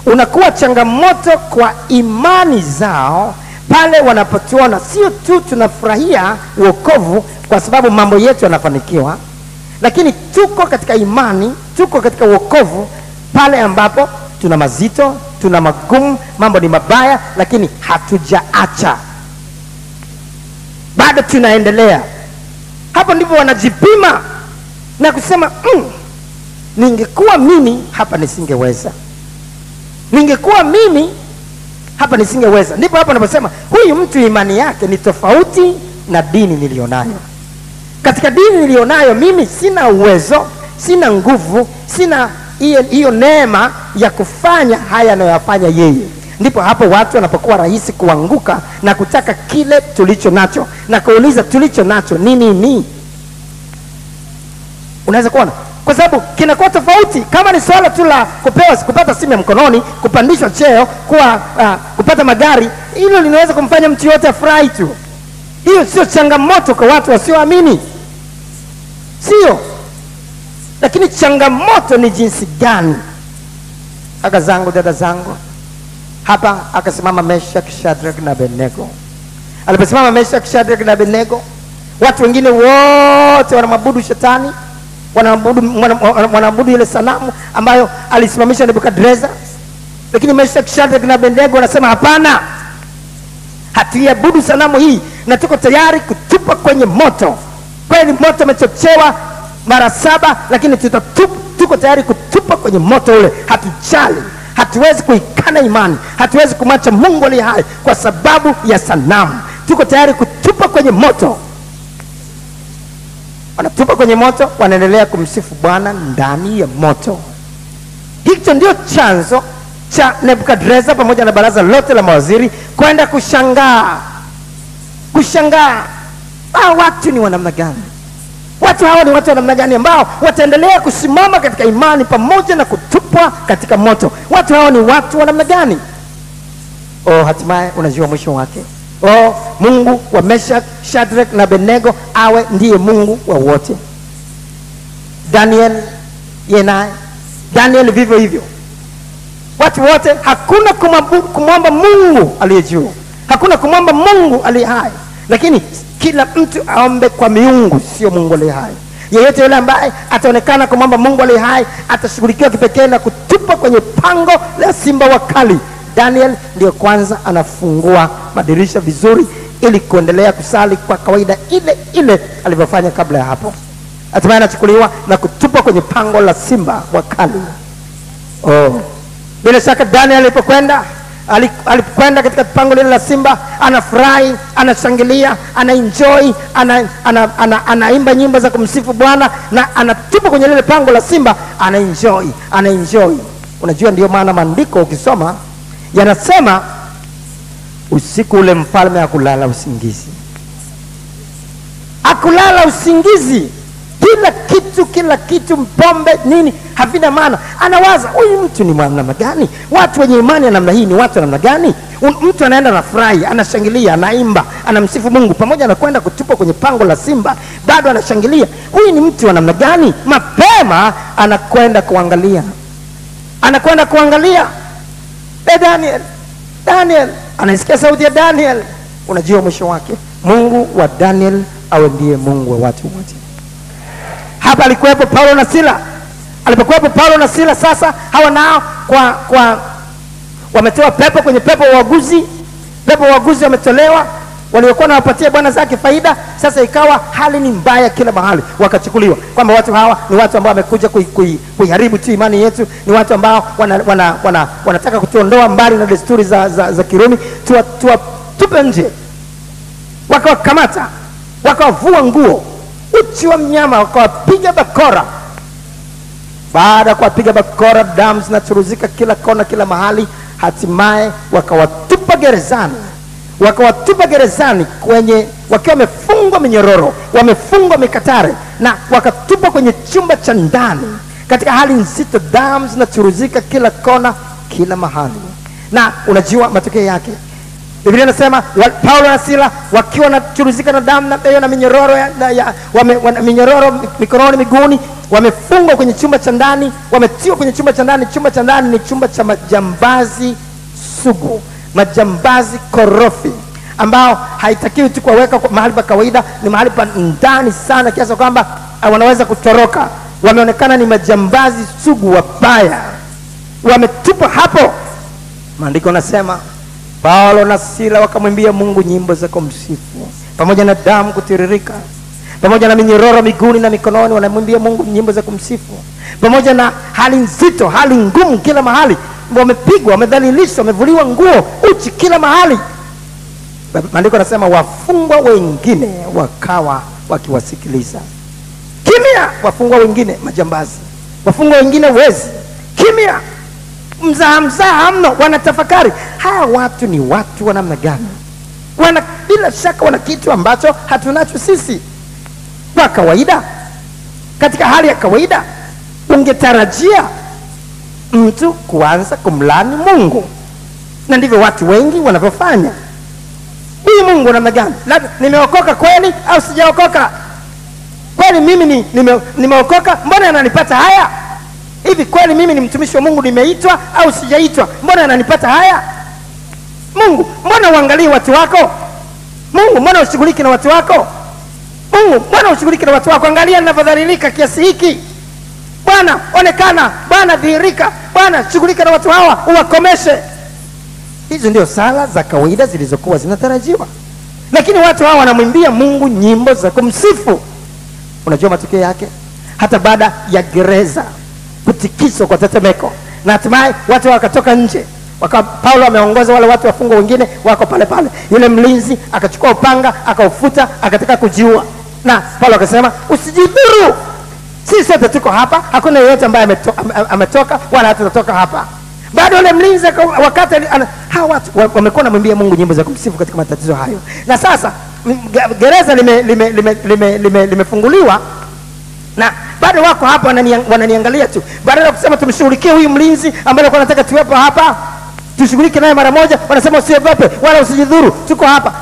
unakuwa changamoto kwa imani zao pale wanapotuona sio tu tunafurahia wokovu kwa sababu mambo yetu yanafanikiwa, lakini tuko katika imani, tuko katika wokovu pale ambapo tuna mazito, tuna magumu, mambo ni mabaya, lakini hatujaacha, bado tunaendelea. Hapo ndipo wanajipima na kusema ningekuwa mimi hapa nisingeweza, ningekuwa mimi hapa nisingeweza. Ndipo hapo anaposema huyu mtu imani yake ni tofauti na dini nilionayo. Katika dini nilionayo mimi sina uwezo, sina nguvu, sina hiyo neema ya kufanya haya anayoyafanya yeye. Ndipo hapo watu wanapokuwa rahisi kuanguka na kutaka kile tulicho nacho na kuuliza tulicho nacho ni nini. Unaweza kuona kwa sababu kinakuwa tofauti. Kama ni swala tu la kupata simu ya mkononi, kupandishwa cheo, kupata magari, hilo linaweza kumfanya mtu yote afurahi tu. Hiyo sio changamoto kwa watu wasioamini, sio. Lakini changamoto ni jinsi gani. Kaka zangu, dada zangu, hapa akasimama Meshaki, Shadraka na Abednego. Aliposimama Meshaki, Shadraka na Abednego, watu wengine wote wanamwabudu shetani, wanaabudu ile sanamu ambayo alisimamisha Nebukadreza. Lakini Meshaki, Shadraka na Abednego wanasema hapana, hatuiabudu sanamu hii na tuko tayari kutupa kwenye moto. Kweli moto umechochewa mara 7, lakini tuko tayari kutupa kwenye moto ule. Hatujali, hatuwezi kuikana imani, hatuwezi kumwacha Mungu aliye hai kwa sababu ya sanamu. Tuko tayari kutupa kwenye moto. Wanatupa kwenye moto, wanaendelea kumsifu Bwana ndani ya moto. Hicho ndio chanzo cha Nebukadreza pamoja na baraza lote la mawaziri kwenda kushangaa. Hao watu ni wa namna gani? Watu hawa ni watu wa namna gani ambao wataendelea kusimama katika imani pamoja na kutupwa katika moto? Watu hawa ni watu wa namna gani? Hatimaye unajua mwisho wake. Mungu wa Meshaki, Shadraka na Abednego awe ndiye Mungu wa wote. Daniel vivyo hivyo. Watu wote, hakuna kumwomba Mungu aliye juu, hakuna kumwomba Mungu aliye hai, lakini kila mtu aombe kwa miungu, sio Mungu aliye hai. Yeyote yule ambaye ataonekana kumwomba Mungu aliye hai atashughulikiwa kipekee na kutupa kwenye pango la simba wakali. Daniel ndio kwanza anafungua madirisha vizuri ili kuendelea kusali kwa kawaida ile alivyofanya kabla ya hapo. Hatimaye anachukuliwa na kutupa kwenye pango la simba wakali. Bila shaka Daniel alipokwenda katika pango lile la simba, anafurahi, anashangilia, anaenjoy, anaimba nyimbo za kumsifu Bwana na anatupa kwenye lile pango la simba, anaenjoy. Unajua ndio maana maandiko ukisoma yanasema usiku ule mfalme hakulala usingizi. Hakulala usingizi. Kila kitu mpombe nini havina maana. Anawaza huyu mtu ni namna gani? Watu wenye imani ya namna hii ni watu namna gani? Mtu anaenda na furahi, anashangilia, anaimba, anamsifu Mungu pamoja na kwenda kutupa kwenye pango la simba, bado anashangilia. Huyu ni mtu wa namna gani? Mapema anakwenda kuangalia. Daniel anaisikia sauti ya Daniel. Unajua mwisho wake. Mungu wa Daniel awe ndiye Mungu wa watu wote. Hapa alikuwepo Paulo na Sila. Alipokuwepo Paulo na Sila, sasa hawa nao wametoa pepo kwenye pepo waaguzi wametolewa, waliokuwa nawapatia bwana zake faida. Sasa ikawa hali ni mbaya kila mahali, wakachukuliwa kwamba watu hawa ni watu ambao wamekuja kuiharibu tu imani yetu, ni watu ambao wanataka kutuondoa mbali na desturi za Kirumi, tupe nje. Wakawakamata, wakawavua nguo, uchi wa mnyama, wakawapiga bakora. Baada ya kuwapiga bakora, damu zinachuruzika kila kona, kila mahali. Hatimaye wakawatupa gerezani, wakawatupa gerezani wakiwa wamefungwa minyororo, wamefungwa mikatare, na wakatupa kwenye chumba cha ndani katika hali nzito, damu zinachuruzika kila kona, kila mahali. Na unajua matokeo yake, Biblia inasema Paulo na Sila wakiwa wanachuruzika na damu na minyororo minyororo mikononi, miguuni, wamefungwa kwenye chumba cha ndani, wametiwa kwenye chumba cha ndani. Chumba cha ndani ni chumba cha majambazi sugu, majambazi korofi, ambao haitakiwi tu kuweka mahali pa kawaida, ni mahali pa ndani sana kiasi kwamba wanaweza kutoroka. Wameonekana ni majambazi sugu wabaya, wametupa hapo. Maandiko nasema Paulo na Sila wakamwimbia Mungu nyimbo za kumsifu, pamoja na damu kutiririka, pamoja na minyororo miguuni na mikononi, wanamwimbia Mungu nyimbo za kumsifu, pamoja na hali nzito, hali ngumu kila mahali. Wamepigwa, wamedhalilishwa, wamevuliwa nguo, uchi kila mahali. Maandiko nasema wafungwa wengine wakawa wakiwasikiliza. Kimya. Wafungwa wengine majambazi, wafungwa wengine wezi, kimya, mzaha mno, wanatafakari hawa watu ni watu wa namna gani? Bila shaka wana kitu ambacho hatunacho sisi. Kwa kawaida, katika hali ya kawaida, ungetarajia mtu kuanza kumlani Mungu, na ndivyo watu wengi wanavyofanya. Huyu Mungu namna gani? Nimeokoka kweli au sijaokoka? Kweli mimi nimeokoka, mbona ananipata haya? Hivi kweli mimi ni mtumishi wa Mungu, nimeitwa au sijaitwa? Mbona ananipata haya? Mungu, mbona uangalie watu wako? Mungu, mbona ushughuliki na watu wako? Mungu, mbona ushughuliki na watu wako? Angalia ninavyodhalilika kiasi hiki. Bwana, onekana. Bwana, dhihirika. Bwana, shughulika na watu hawa, uwakomeshe. Hizo ndio sala za kawaida zilizokuwa zinatarajiwa, lakini watu hawa wanamwimbia Mungu nyimbo za kumsifu. Unajua matokeo yake? Hata baada ya gereza kutikiswa kwa tetemeko, na hatimaye watu wakatoka nje, Paulo ameongoza wale watu wafungwa wengine wako pale pale. Yule mlinzi akachukua upanga, akaufuta, akataka kujiua, na Paulo akasema usijidhuru, sisi sote tuko hapa, hakuna yeyote ambaye ametoka wala hatutatoka hapa. Bado yule mlinzi wakati hawa watu wamekuwa wanamwimbia Mungu nyimbo za kumsifu katika matatizo hayo. Na sasa gereza limefunguliwa, na bado wako hapa wananiangalia tu. Badala ya kusema tumshughulikie huyu mlinzi ambaye alikuwa anataka tuwepo hapa, tushughulike naye mara moja, wanasema usiogope wala usijidhuru, tuko hapa.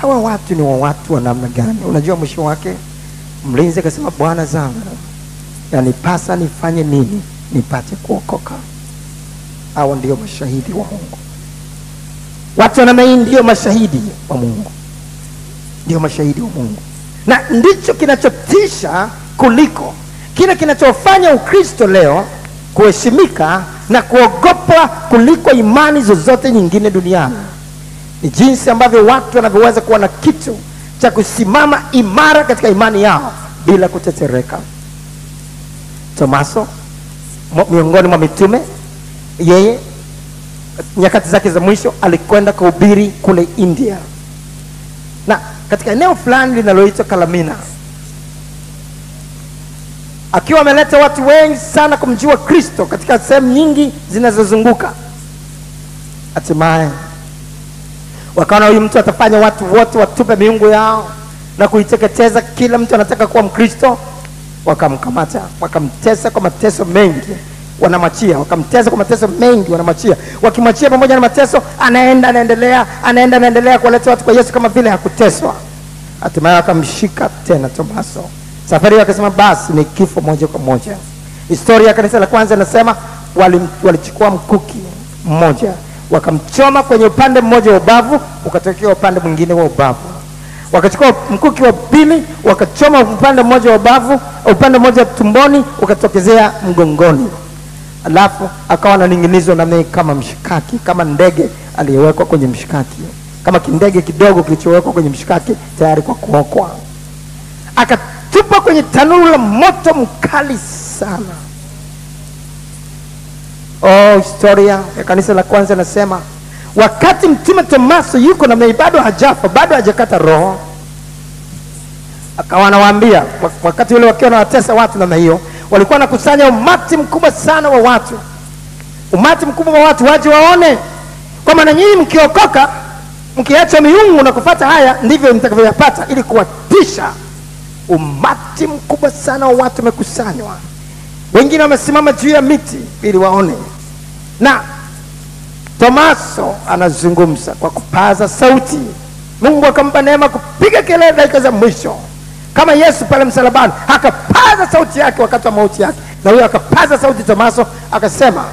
Hawa watu ni watu wa namna gani? Unajua mwisho wake mlinzi akasema, Bwana zangu, yanipasa nifanye nini nipate kuokoka? Hao ndio mashahidi wa Mungu. Watu na mimi ndio mashahidi wa Mungu, ndio mashahidi wa Mungu. Na ndicho kinachotisha kuliko kile kinachofanya Ukristo leo kuheshimika na kuogopwa kuliko imani zozote nyingine duniani. Ni jinsi ambavyo watu wanavyoweza kuwa na kitu cha kusimama imara katika imani yao bila kutetereka. Tomaso, miongoni mwa mitume, yeye nyakati zake za mwisho alikwenda kuhubiri kule India, na katika eneo fulani linaloitwa Kalamina, akiwa ameleta watu wengi sana kumjua Kristo katika sehemu nyingi zinazozunguka. Hatimaye wakaona huyu mtu atafanya watu wote watupe miungu yao na kuiteketeza. Kila mtu anataka kuwa Mkristo. Wakamkamata, wakamtesa kwa mateso mengi, wanamwachia. Wakamtesa kwa mateso mengi, wanamwachia. Wakimwachia pamoja na mateso, anaendelea kuwaleta watu kwa Yesu kama vile hakuteswa. Hatimaye wakamshika tena Tomaso. Safari wakasema basi ni kifo moja kwa moja. Historia ya kanisa la kwanza inasema walichukua mkuki mmoja, wakamchoma kwenye upande mmoja wa ubavu, ukatokea upande mwingine wa ubavu. Wakachukua mkuki wa pili, wakachoma upande mmoja wa ubavu, upande mmoja tumboni, ukatokezea mgongoni. Alafu akawa ananing'inizwa na kama mshikaki, kama ndege aliyewekwa kwenye mshikaki, kama kindege kidogo kilichowekwa kwenye mshikaki tayari kwa kuokwa. Akatupwa kwenye tanuru la moto mkali sana. Historia ya kanisa la kwanza nasema wakati mtume Tomaso yuko na bado hajafa, bado hajakata roho, akawa anawaambia, wakati ule wakiwa na watesa watu namna hiyo, walikuwa nakusanya umati mkubwa sana wa watu, waje waone kwa maana nyinyi mkiokoka mkiacha miungu na kufuata haya ndivyo mtakavyoyapata, ili kuwatisha. Umati mkubwa sana wa watu wamekusanywa, wengine wamesimama juu ya miti ili waone, na Tomaso anazungumza kwa kupaza sauti. Mungu akampa neema kupiga kelele dakika za mwisho, kama Yesu pale msalabani akapaza sauti yake wakati wa mauti yake, na huyo akapaza sauti Tomaso akasema,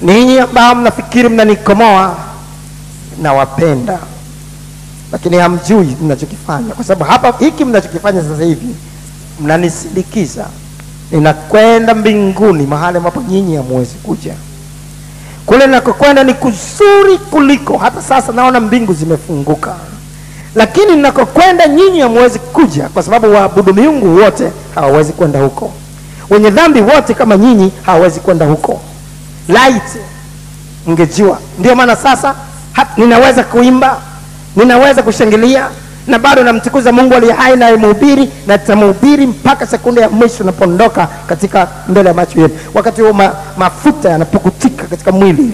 ninyi ambao mnafikiri mnanikomoa, nawapenda, lakini hamjui mnachokifanya, kwa sababu hapa hiki mnachokifanya sasa hivi mnanisindikiza. Ninakwenda mbinguni, mahali ambapo nyinyi hamwezi kuja. Kule ninakokwenda ni kuzuri kuliko, hata sasa naona mbingu zimefunguka, lakini ninakokwenda nyinyi hamwezi kuja, kwa sababu waabudu miungu wote hawawezi kwenda huko, wenye dhambi wote kama nyinyi hawawezi kwenda huko. Laiti mngejua. Ndio maana sasa ninaweza kuimba, ninaweza kushangilia, na bado namtukuza Mungu aliye hai na mhubiri, na tutamhubiri mpaka sekunde ya mwisho napondoka katika mbele ya macho yetu. Wakati huo mafuta yanapukutika katika mwili,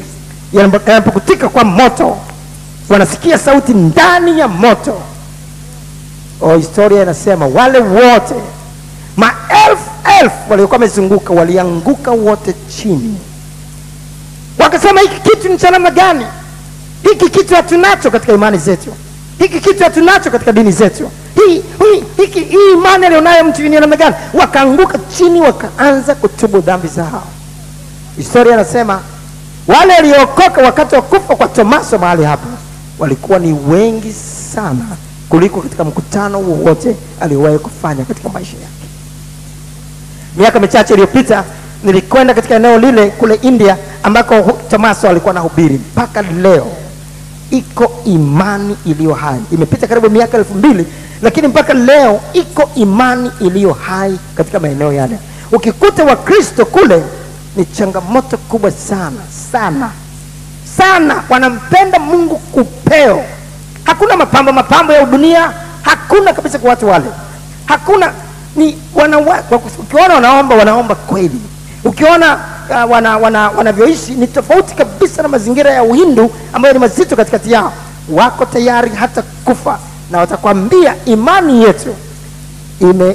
yanapukutika kwa moto, wanasikia sauti ndani ya moto. Historia inasema wale wote maelfu waliokuwa wamezunguka walianguka wote chini, wakasema, hiki kitu ni cha namna gani? Hiki kitu hatunacho katika imani zetu, hiki kitu hatunacho katika dini zetu, hii imani alionayo mtu ni namna gani? Wakaanguka chini, wakaanza kutubu dhambi zao. Historia inasema wale waliokoka wakati wa kufa kwa Tomaso mahali hapo walikuwa ni wengi sana kuliko katika mkutano wowote aliyowahi kufanya katika maisha yake. Miaka michache iliyopita nilikwenda katika eneo lile kule India ambako Tomaso alikuwa anahubiri. Mpaka leo iko imani iliyo hai. Imepita karibu miaka 2000, lakini mpaka leo iko imani iliyo hai katika maeneo yale. Ukikuta Wakristo kule ni changamoto kubwa sana sana sana, wanampenda Mungu kupeo. Hakuna mapambo ya dunia, hakuna kabisa kwa watu wale. Hakuna, ni ukiona wanaomba kweli. Ukiona wanavyoishi ni tofauti kabisa na mazingira ya Uhindu ambayo ni mazito katikati yao. Wako tayari hata kufa, na watakwambia imani yetu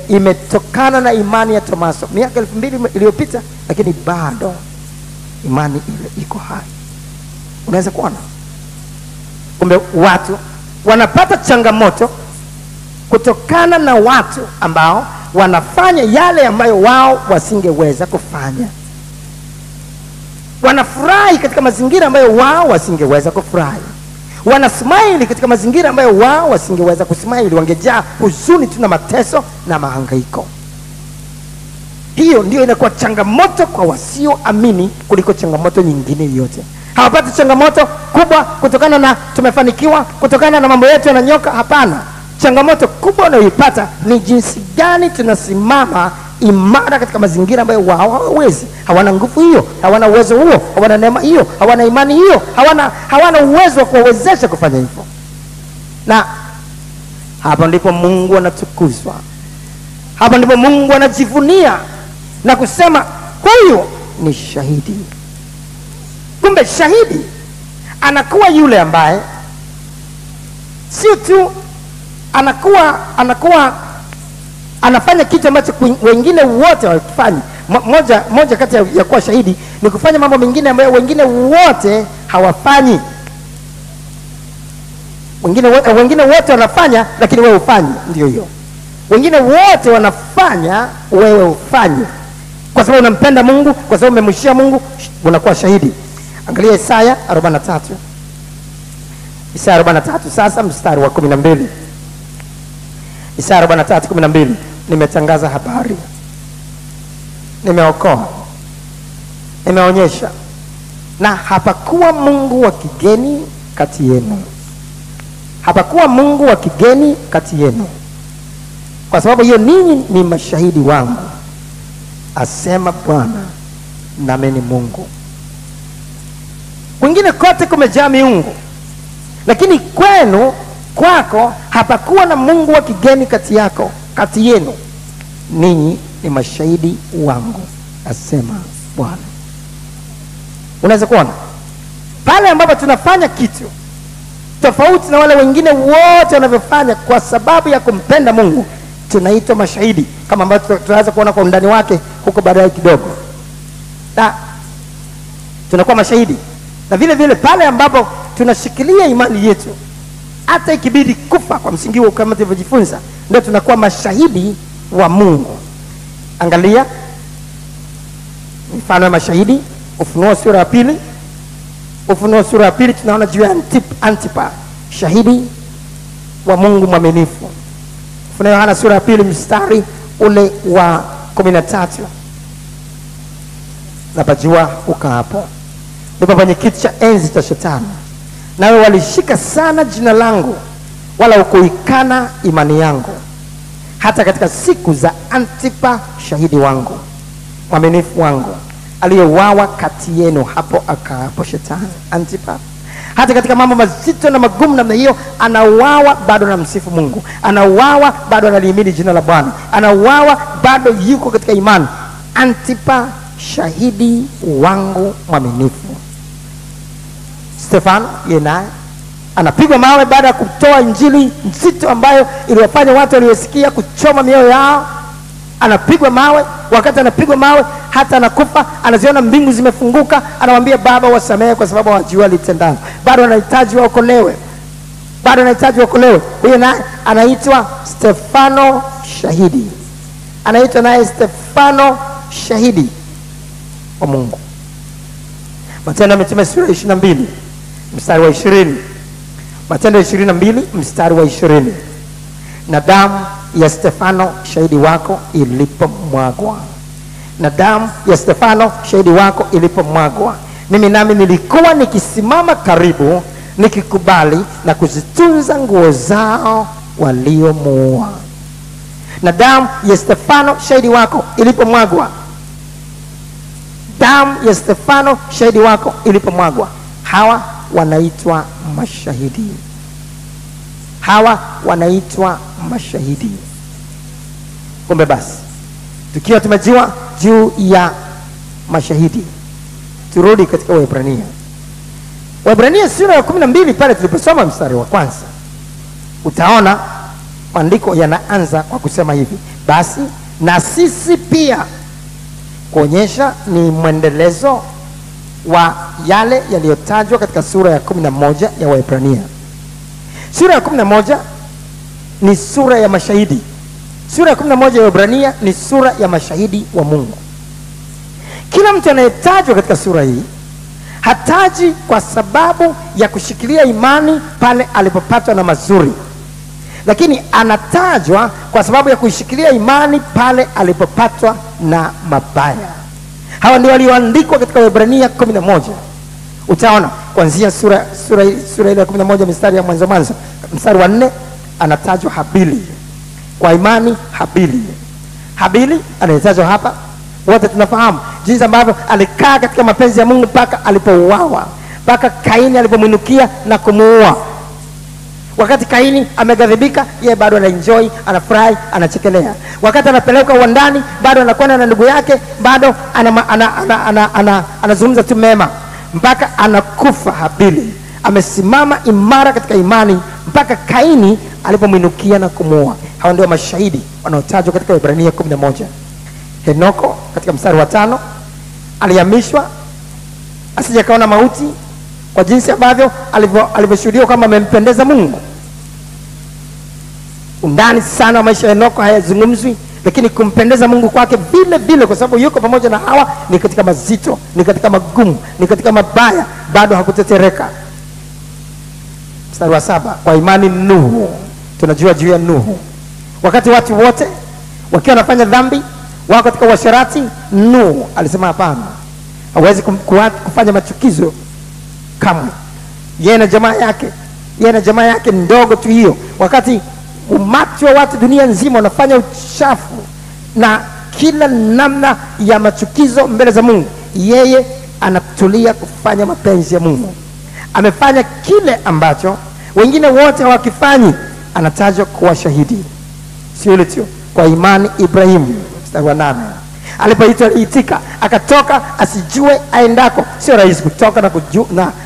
imetokana na imani ya Tomaso miaka 2000 iliyopita, lakini bado imani ile iko hai. Unaweza kuona kumbe watu wanapata changamoto kutokana na watu ambao wanafanya yale ambayo wao wasingeweza kufanya. Wanafurahi katika mazingira ambayo wao wasingeweza kufurahi. Wanasmile katika mazingira ambayo wao wasingeweza kusmile, wangejaa huzuni tu na mateso na mahangaiko. Hiyo ndio inakuwa changamoto kwa wasioamini kuliko changamoto nyingine yote. Hawapati changamoto kubwa kutokana na tumefanikiwa, kutokana na mambo yetu yananyoka. Hapana, changamoto kubwa wanayoipata ni jinsi gani tunasimama imara katika mazingira ambayo wao hawawezi. Hawana nguvu hiyo, hawana uwezo huo, hawana neema hiyo, hawana imani hiyo, hawana uwezo wa kuwawezesha kufanya hivyo. Na hapa ndipo Mungu anatukuzwa. Hapa ndipo Mungu anajivunia na kusema huyu ni shahidi. Kumbe shahidi anakuwa yule ambaye sio tu anakuwa anafanya kitu ambacho wengine wote hawafanyi. Moja kati ya kuwa shahidi ni kufanya mambo mengine ambayo wengine wote hawafanyi. Wengine wote wanafanya, lakini wewe ufanyi. Ndio hiyo, wengine wote wanafanya, wewe ufanyi. Kwa sababu unampenda Mungu, kwa sababu umemshia Mungu, unakuwa shahidi. Angalia Isaya 43. Isaya 43 sasa mstari wa 12. Isaya 43:12. Nimetangaza habari, nimeokoa, nimeonyesha, na hapakuwa Mungu wa kigeni kati yenu. Hapakuwa Mungu wa kigeni kati yenu, kwa sababu hiyo ninyi ni mashahidi wangu, asema Bwana, nami ni Mungu. Kwingine kote kumejaa miungu, lakini kwako hapakuwa na Mungu wa kigeni kati yenu. Ninyi ni mashahidi wangu, asema Bwana. Unaweza kuona pale ambapo tunafanya kitu tofauti na wale wengine wote wanavyofanya kwa sababu ya kumpenda Mungu, tunaitwa mashahidi, kama ambavyo tunaweza kuona kwa undani wake huko baadaye kidogo. Na tunakuwa mashahidi, na vile vile pale ambapo tunashikilia imani yetu hata ikibidi kufa kwa msingi huo kama tulivyojifunza, ndio tunakuwa mashahidi wa Mungu. Angalia mfano wa mashahidi, Ufunuo sura ya 2. Ufunuo sura ya 2 tunaona juu ya Antipa, shahidi wa Mungu mwaminifu. Ufunuo Yohana sura ya 2 mstari ule wa 13. Na pajua uka hapo, ndipo penye kiti cha enzi cha Shetani, nawe walishika sana jina langu, wala ukuikana imani yangu, hata katika siku za Antipa shahidi wangu mwaminifu wangu, aliyeuawa kati yenu. Hapo akaapo Shetani Antipa, hata katika mambo mazito na magumu namna hiyo, anauawa bado anamsifu Mungu, anauawa bado analihimidi jina la Bwana, anauawa bado yuko katika imani. Antipa shahidi wangu mwaminifu. Stefano yeye naye anapigwa mawe baada ya kutoa injili nzito ambayo iliwafanya watu waliosikia kuchoma mioyo yao. Anapigwa mawe, wakati anapigwa mawe hata anakufa, anaziona mbingu zimefunguka, anamwambia Baba wasamehe kwa sababu hawajui litendalo. Bado anahitaji waokolewe, bado anahitaji waokolewe. Huyo naye anaitwa Stefano shahidi, anaitwa naye Stefano shahidi wa Mungu. Matendo ya Mitume sura 22 mstari wa 20. Matendo 22 mstari wa 20. Na damu ya Stefano shahidi wako ilipomwagwa, na damu ya Stefano shahidi wako ilipomwagwa, mimi nami nilikuwa nikisimama karibu, nikikubali na kuzitunza nguo zao waliomuua. Na damu ya Stefano shahidi wako ilipomwagwa, damu ya Stefano shahidi wako ilipomwagwa. Hawa wanaitwa mashahidi, hawa wanaitwa mashahidi. Kumbe basi, tukiwa tumejua juu ya mashahidi, turudi katika Waebrania. Waebrania sura ya 12 pale tuliposoma mstari wa kwanza, utaona maandiko yanaanza kwa kusema hivi: basi na sisi pia, kuonyesha ni mwendelezo wa yale yaliyotajwa katika sura ya 11 ya Waebrania. Sura ya 11 ni sura ya mashahidi. Sura ya 11 ya Waebrania ni sura ya mashahidi wa Mungu. Kila mtu anayetajwa katika sura hii hataji kwa sababu ya kushikilia imani pale alipopatwa na mazuri, lakini anatajwa kwa sababu ya kuishikilia imani pale alipopatwa na mabaya. Hawa ndio walioandikwa katika Waebrania 11. Utaona kuanzia sura ile ya 11 mstari ya mwanzo, mstari wa 4 anatajwa Habili. Kwa imani Habili anayetajwa hapa, wote tunafahamu jinsi ambavyo alikaa katika mapenzi ya Mungu mpaka alipouawa, mpaka Kaini alipomwinukia na kumuua. Wakati Kaini ameghadhibika, yeye bado anaenjoy, anafurahi, anachekelea. Wakati anapelekwa uwandani, bado anakwenda na ndugu yake, bado anazungumza tu mema, mpaka anakufa. Habili amesimama imara katika imani mpaka Kaini alipomwinukia na kumuua. Hao ndio mashahidi wanaotajwa katika Waebrania 11. Henoko katika mstari wa 5 alihamishwa asije kaona mauti, kwa jinsi ambavyo alivyoshuhudia kama amempendeza Mungu. Undani sana wa maisha ya Henoko hayazungumzwi, lakini kumpendeza Mungu kwake vile vile, kwa sababu yuko pamoja na Hawa, ni katika mazito, ni katika magumu, ni katika mabaya, bado hakutetereka. Mstari wa 7, kwa imani Nuhu. Tunajua juu ya Nuhu, wakati watu wote wakiwa wanafanya dhambi, wako katika uasherati, Nuhu alisema hapana, hawezi kufanya machukizo kamwe. Yeye na jamaa yake ndogo tu hiyo, wakati umati wa watu dunia nzima wanafanya uchafu na kila namna ya machukizo mbele za Mungu, yeye anatulia kufanya mapenzi ya Mungu. Amefanya kile ambacho wengine wote hawakifanyi, anatajwa kuwa shahidi. Sio ile tu, kwa imani Ibrahimu, mstari wa 8, alipoitwa aliitika, akatoka asijue aendako. Sio rahisi kutoka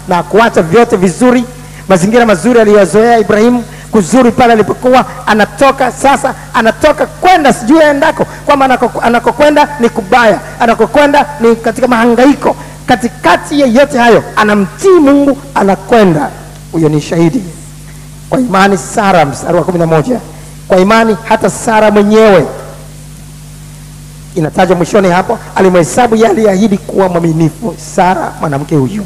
na kuacha vyote vizuri mazingira mazuri aliyozoea Ibrahimu kuzuri pale alipokuwa anatoka. Sasa anatoka kwenda sijui aendako, kwamba anakokwenda ni kubaya, anakokwenda ni katika mahangaiko. Katikati ya yote hayo anamtii Mungu, anakwenda. Huyo ni shahidi. Kwa imani Sara, mstari wa 11, kwa imani hata Sara mwenyewe, inataja mwishoni hapo, alimhesabu yale aliahidi kuwa mwaminifu. Sara mwanamke huyu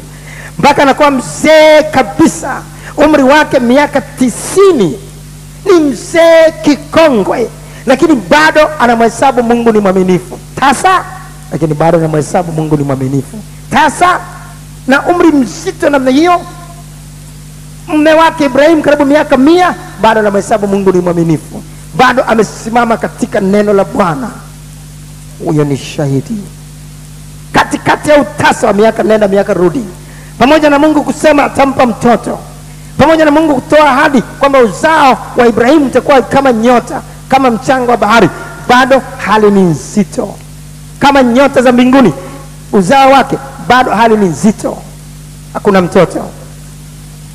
mpaka anakuwa mzee kabisa, umri wake miaka 90, ni mzee kikongwe, lakini bado anamhesabu Mungu ni mwaminifu. Tasa, lakini bado anamhesabu Mungu ni mwaminifu. Tasa na umri mzito namna hiyo, mume wake Ibrahim karibu miaka 100, bado anamhesabu Mungu ni mwaminifu, bado amesimama katika neno la Bwana. Huyo ni shahidi. Katikati ya utasa wa miaka nenda miaka rudi, pamoja na Mungu kusema atampa mtoto, pamoja na Mungu kutoa ahadi kwamba uzao wa Ibrahimu utakuwa kama nyota, kama mchanga wa bahari, bado hali ni nzito. Kama nyota za mbinguni uzao wake, bado hali ni nzito, hakuna mtoto.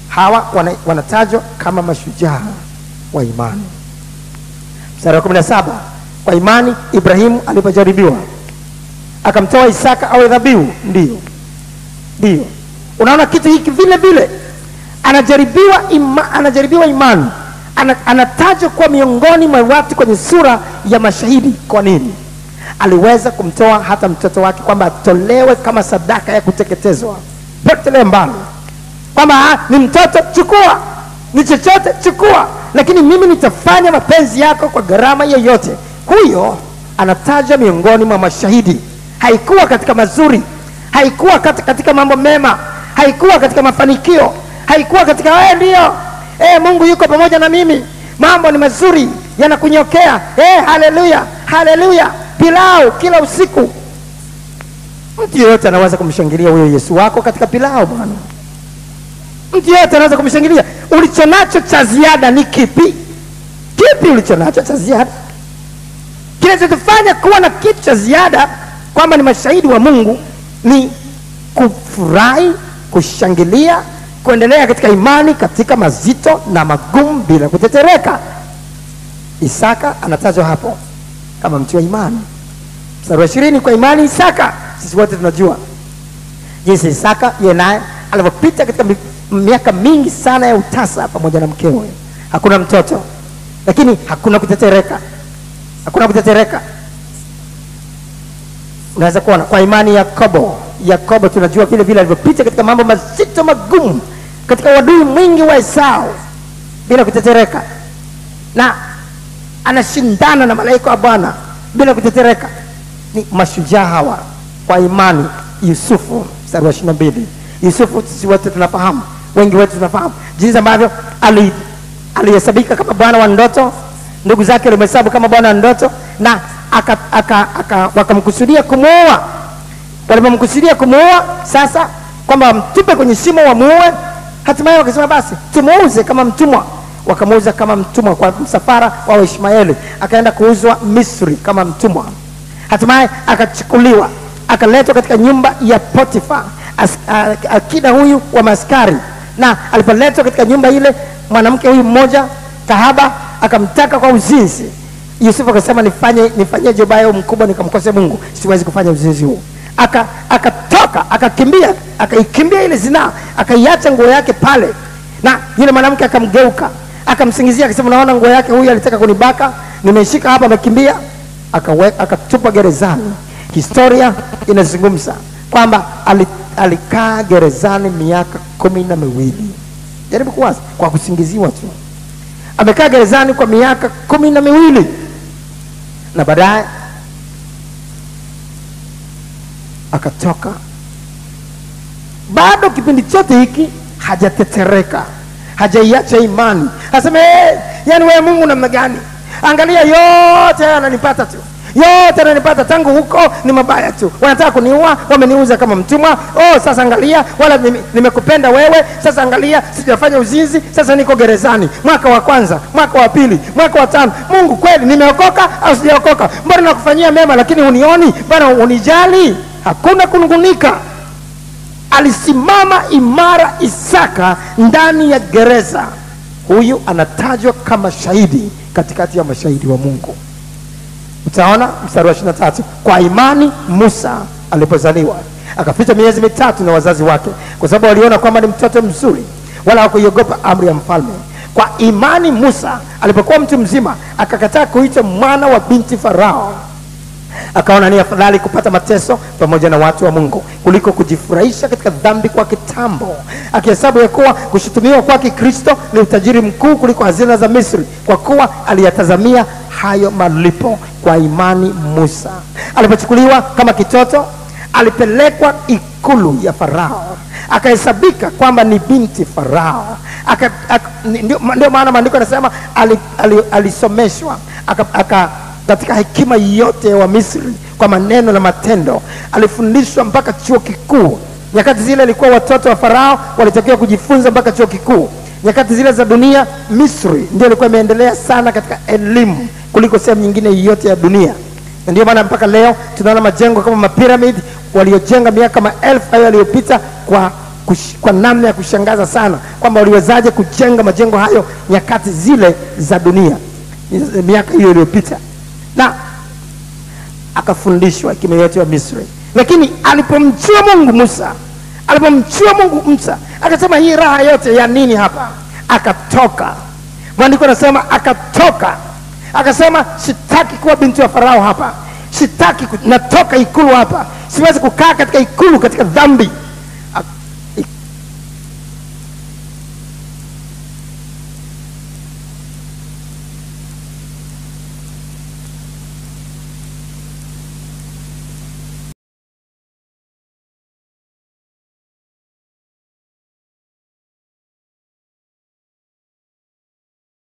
Hawa wanatajwa kama mashujaa wa imani. Mstari wa 17, kwa imani Ibrahimu alipojaribiwa akamtoa Isaka awe dhabihu. Ndio. Unaona kitu hiki vile vile anajaribiwa imani. Anatajwa kwa miongoni mwa watu kwenye sura ya mashahidi. Kwa nini? Aliweza kumtoa hata mtoto wake, kwamba atolewe kama sadaka ya kuteketezwa. Potelea mbali kwamba ni mtoto, chukua, ni chochote chukua, lakini mimi nitafanya mapenzi yako kwa gharama yoyote. Huyo anataja miongoni mwa mashahidi. Haikuwa katika mazuri, haikuwa katika mambo mema, haikuwa katika mafanikio, haikuwa katika ndio Mungu yuko pamoja na mimi, mambo ni mazuri yanakunyokea, haleluya haleluya, pilau kila usiku. Mtu yeyote anaweza kumshangilia huyo Yesu wako katika pilau bwana. Mtu yeyote anaweza kumshangilia. Ulichonacho cha ziada ni kipi? Kipi ulichonacho cha ziada? Kinachotufanya kuwa na kitu cha ziada, kwamba ni mashahidi wa Mungu, ni kufurahi, kushangilia, kuendelea katika imani katika mazito na magumu bila kutetereka. Isaka anatajwa hapo kama mtu wa imani. Mstari wa 20, kwa imani Isaka, sisi wote tunajua jinsi Isaka yeye naye alipopita katika miaka mingi sana ya utasa pamoja na mkewe. Hakuna mtoto, lakini hakuna kutetereka. Hakuna kutetereka. Unaweza kuona kwa imani Yakobo tunajua vile vile alivyopita katika mambo mazito magumu, katika wadui mwingi wa Esau, bila kutetereka, na anashindana na malaika wa Bwana bila kutetereka. Ni mashujaa hawa. Kwa imani Yusufu, mstari wa 22, Yusufu sisi wote tunafahamu, wengi wetu tunafahamu jinsi ambavyo alihesabika kama bwana wa ndoto. Ndugu zake walimhesabu kama bwana wa ndoto, na wakamkusudia kumuua. Walipomkusudia kumuua sasa, kwamba mtupe kwenye shimo wamuue, hatimaye wakasema basi tumuuze kama mtumwa. Wakamuuza kama mtumwa kwa msafara wa Ishmaeli, akaenda kuuzwa Misri kama mtumwa. Hatimaye akachukuliwa, akaletwa katika nyumba ya Potifa, akida huyu wa maskari. Na alipoletwa katika nyumba ile, mwanamke huyu mmoja kahaba akamtaka kwa uzinzi. Yusufu akasema, nifanyeje ubaya mkubwa nikamkose Mungu? Siwezi kufanya uzinzi huu. Akatoka, akaikimbia ile zinaa, akaiacha nguo yake pale. Na yule mwanamke akamgeuka, akamsingizia, akasema, naona nguo yake huyu alitaka kunibaka, nimeshika hapa, amekimbia. Akatupa gerezani. Historia inazungumza kwamba alikaa gerezani miaka 12. Jaribu kuwaza, kwa kusingiziwa tu amekaa gerezani kwa miaka 12, na baadaye akatoka. Bado kipindi chote hiki hajatetereka, hajaiacha imani. Asema yani wewe Mungu namna gani? Angalia yote ananipata tu, yote ananipata, tangu huko ni mabaya tu. Wanataka kuniua, wameniuza kama mtumwa. Sasa angalia, wala nimekupenda wewe, sasa angalia, sijafanya uzinzi, sasa niko gerezani. Mwaka wa kwanza, mwaka wa pili, mwaka wa 5. Mungu kweli nimeokoka au sijaokoka? Mbona nakufanyia mema lakini unioni? Bwana unijali? Hakuna kunungunika. alisimama imara Isaka ndani ya gereza. Huyu anatajwa kama shahidi katikati ya mashahidi wa Mungu. Utaona mstari wa 23, kwa imani Musa alipozaliwa akaficha miezi 3 na wazazi wake, kwa sababu waliona kwamba ni mtoto mzuri, wala hakuiogopa amri ya mfalme. Kwa imani Musa alipokuwa mtu mzima akakataa kuitwa mwana wa binti Farao, akaona ni afadhali kupata mateso pamoja na watu wa Mungu kuliko kujifurahisha katika dhambi kwa kitambo, akihesabu ya kuwa kushutumiwa kwake Kristo ni utajiri mkuu kuliko hazina za Misri, kwa kuwa aliyatazamia hayo malipo. Kwa imani Musa alipochukuliwa kama kitoto, alipelekwa ikulu ya Farao, akahesabika kwamba ni binti Farao. Ndio maana maandiko yanasema alisomeshwa katika hekima yote wa Misri kwa maneno na matendo. Alifundishwa mpaka chuo kikuu. Nyakati zile ilikuwa watoto wa Farao walitakiwa kujifunza mpaka chuo kikuu. Nyakati zile za dunia, Misri ndio ilikuwa imeendelea sana katika elimu kuliko sehemu nyingine yote ya dunia. Ndio maana mpaka leo tunaona majengo kama mapiramidi waliojenga miaka maelfu hayo yaliyopita kwa namna ya kushangaza sana, kwamba waliwezaje kujenga majengo hayo nyakati zile za dunia miaka hiyo iliyopita. Na akafundishwa hekima yote ya Misri. Lakini alipomjua Mungu Musa akasema, hii raha yote ya nini hapa? Akatoka. Maandiko yanasema akatoka, akasema, sitaki kuwa binti wa Farao hapa, natoka ikulu hapa, siwezi kukaa katika ikulu katika dhambi.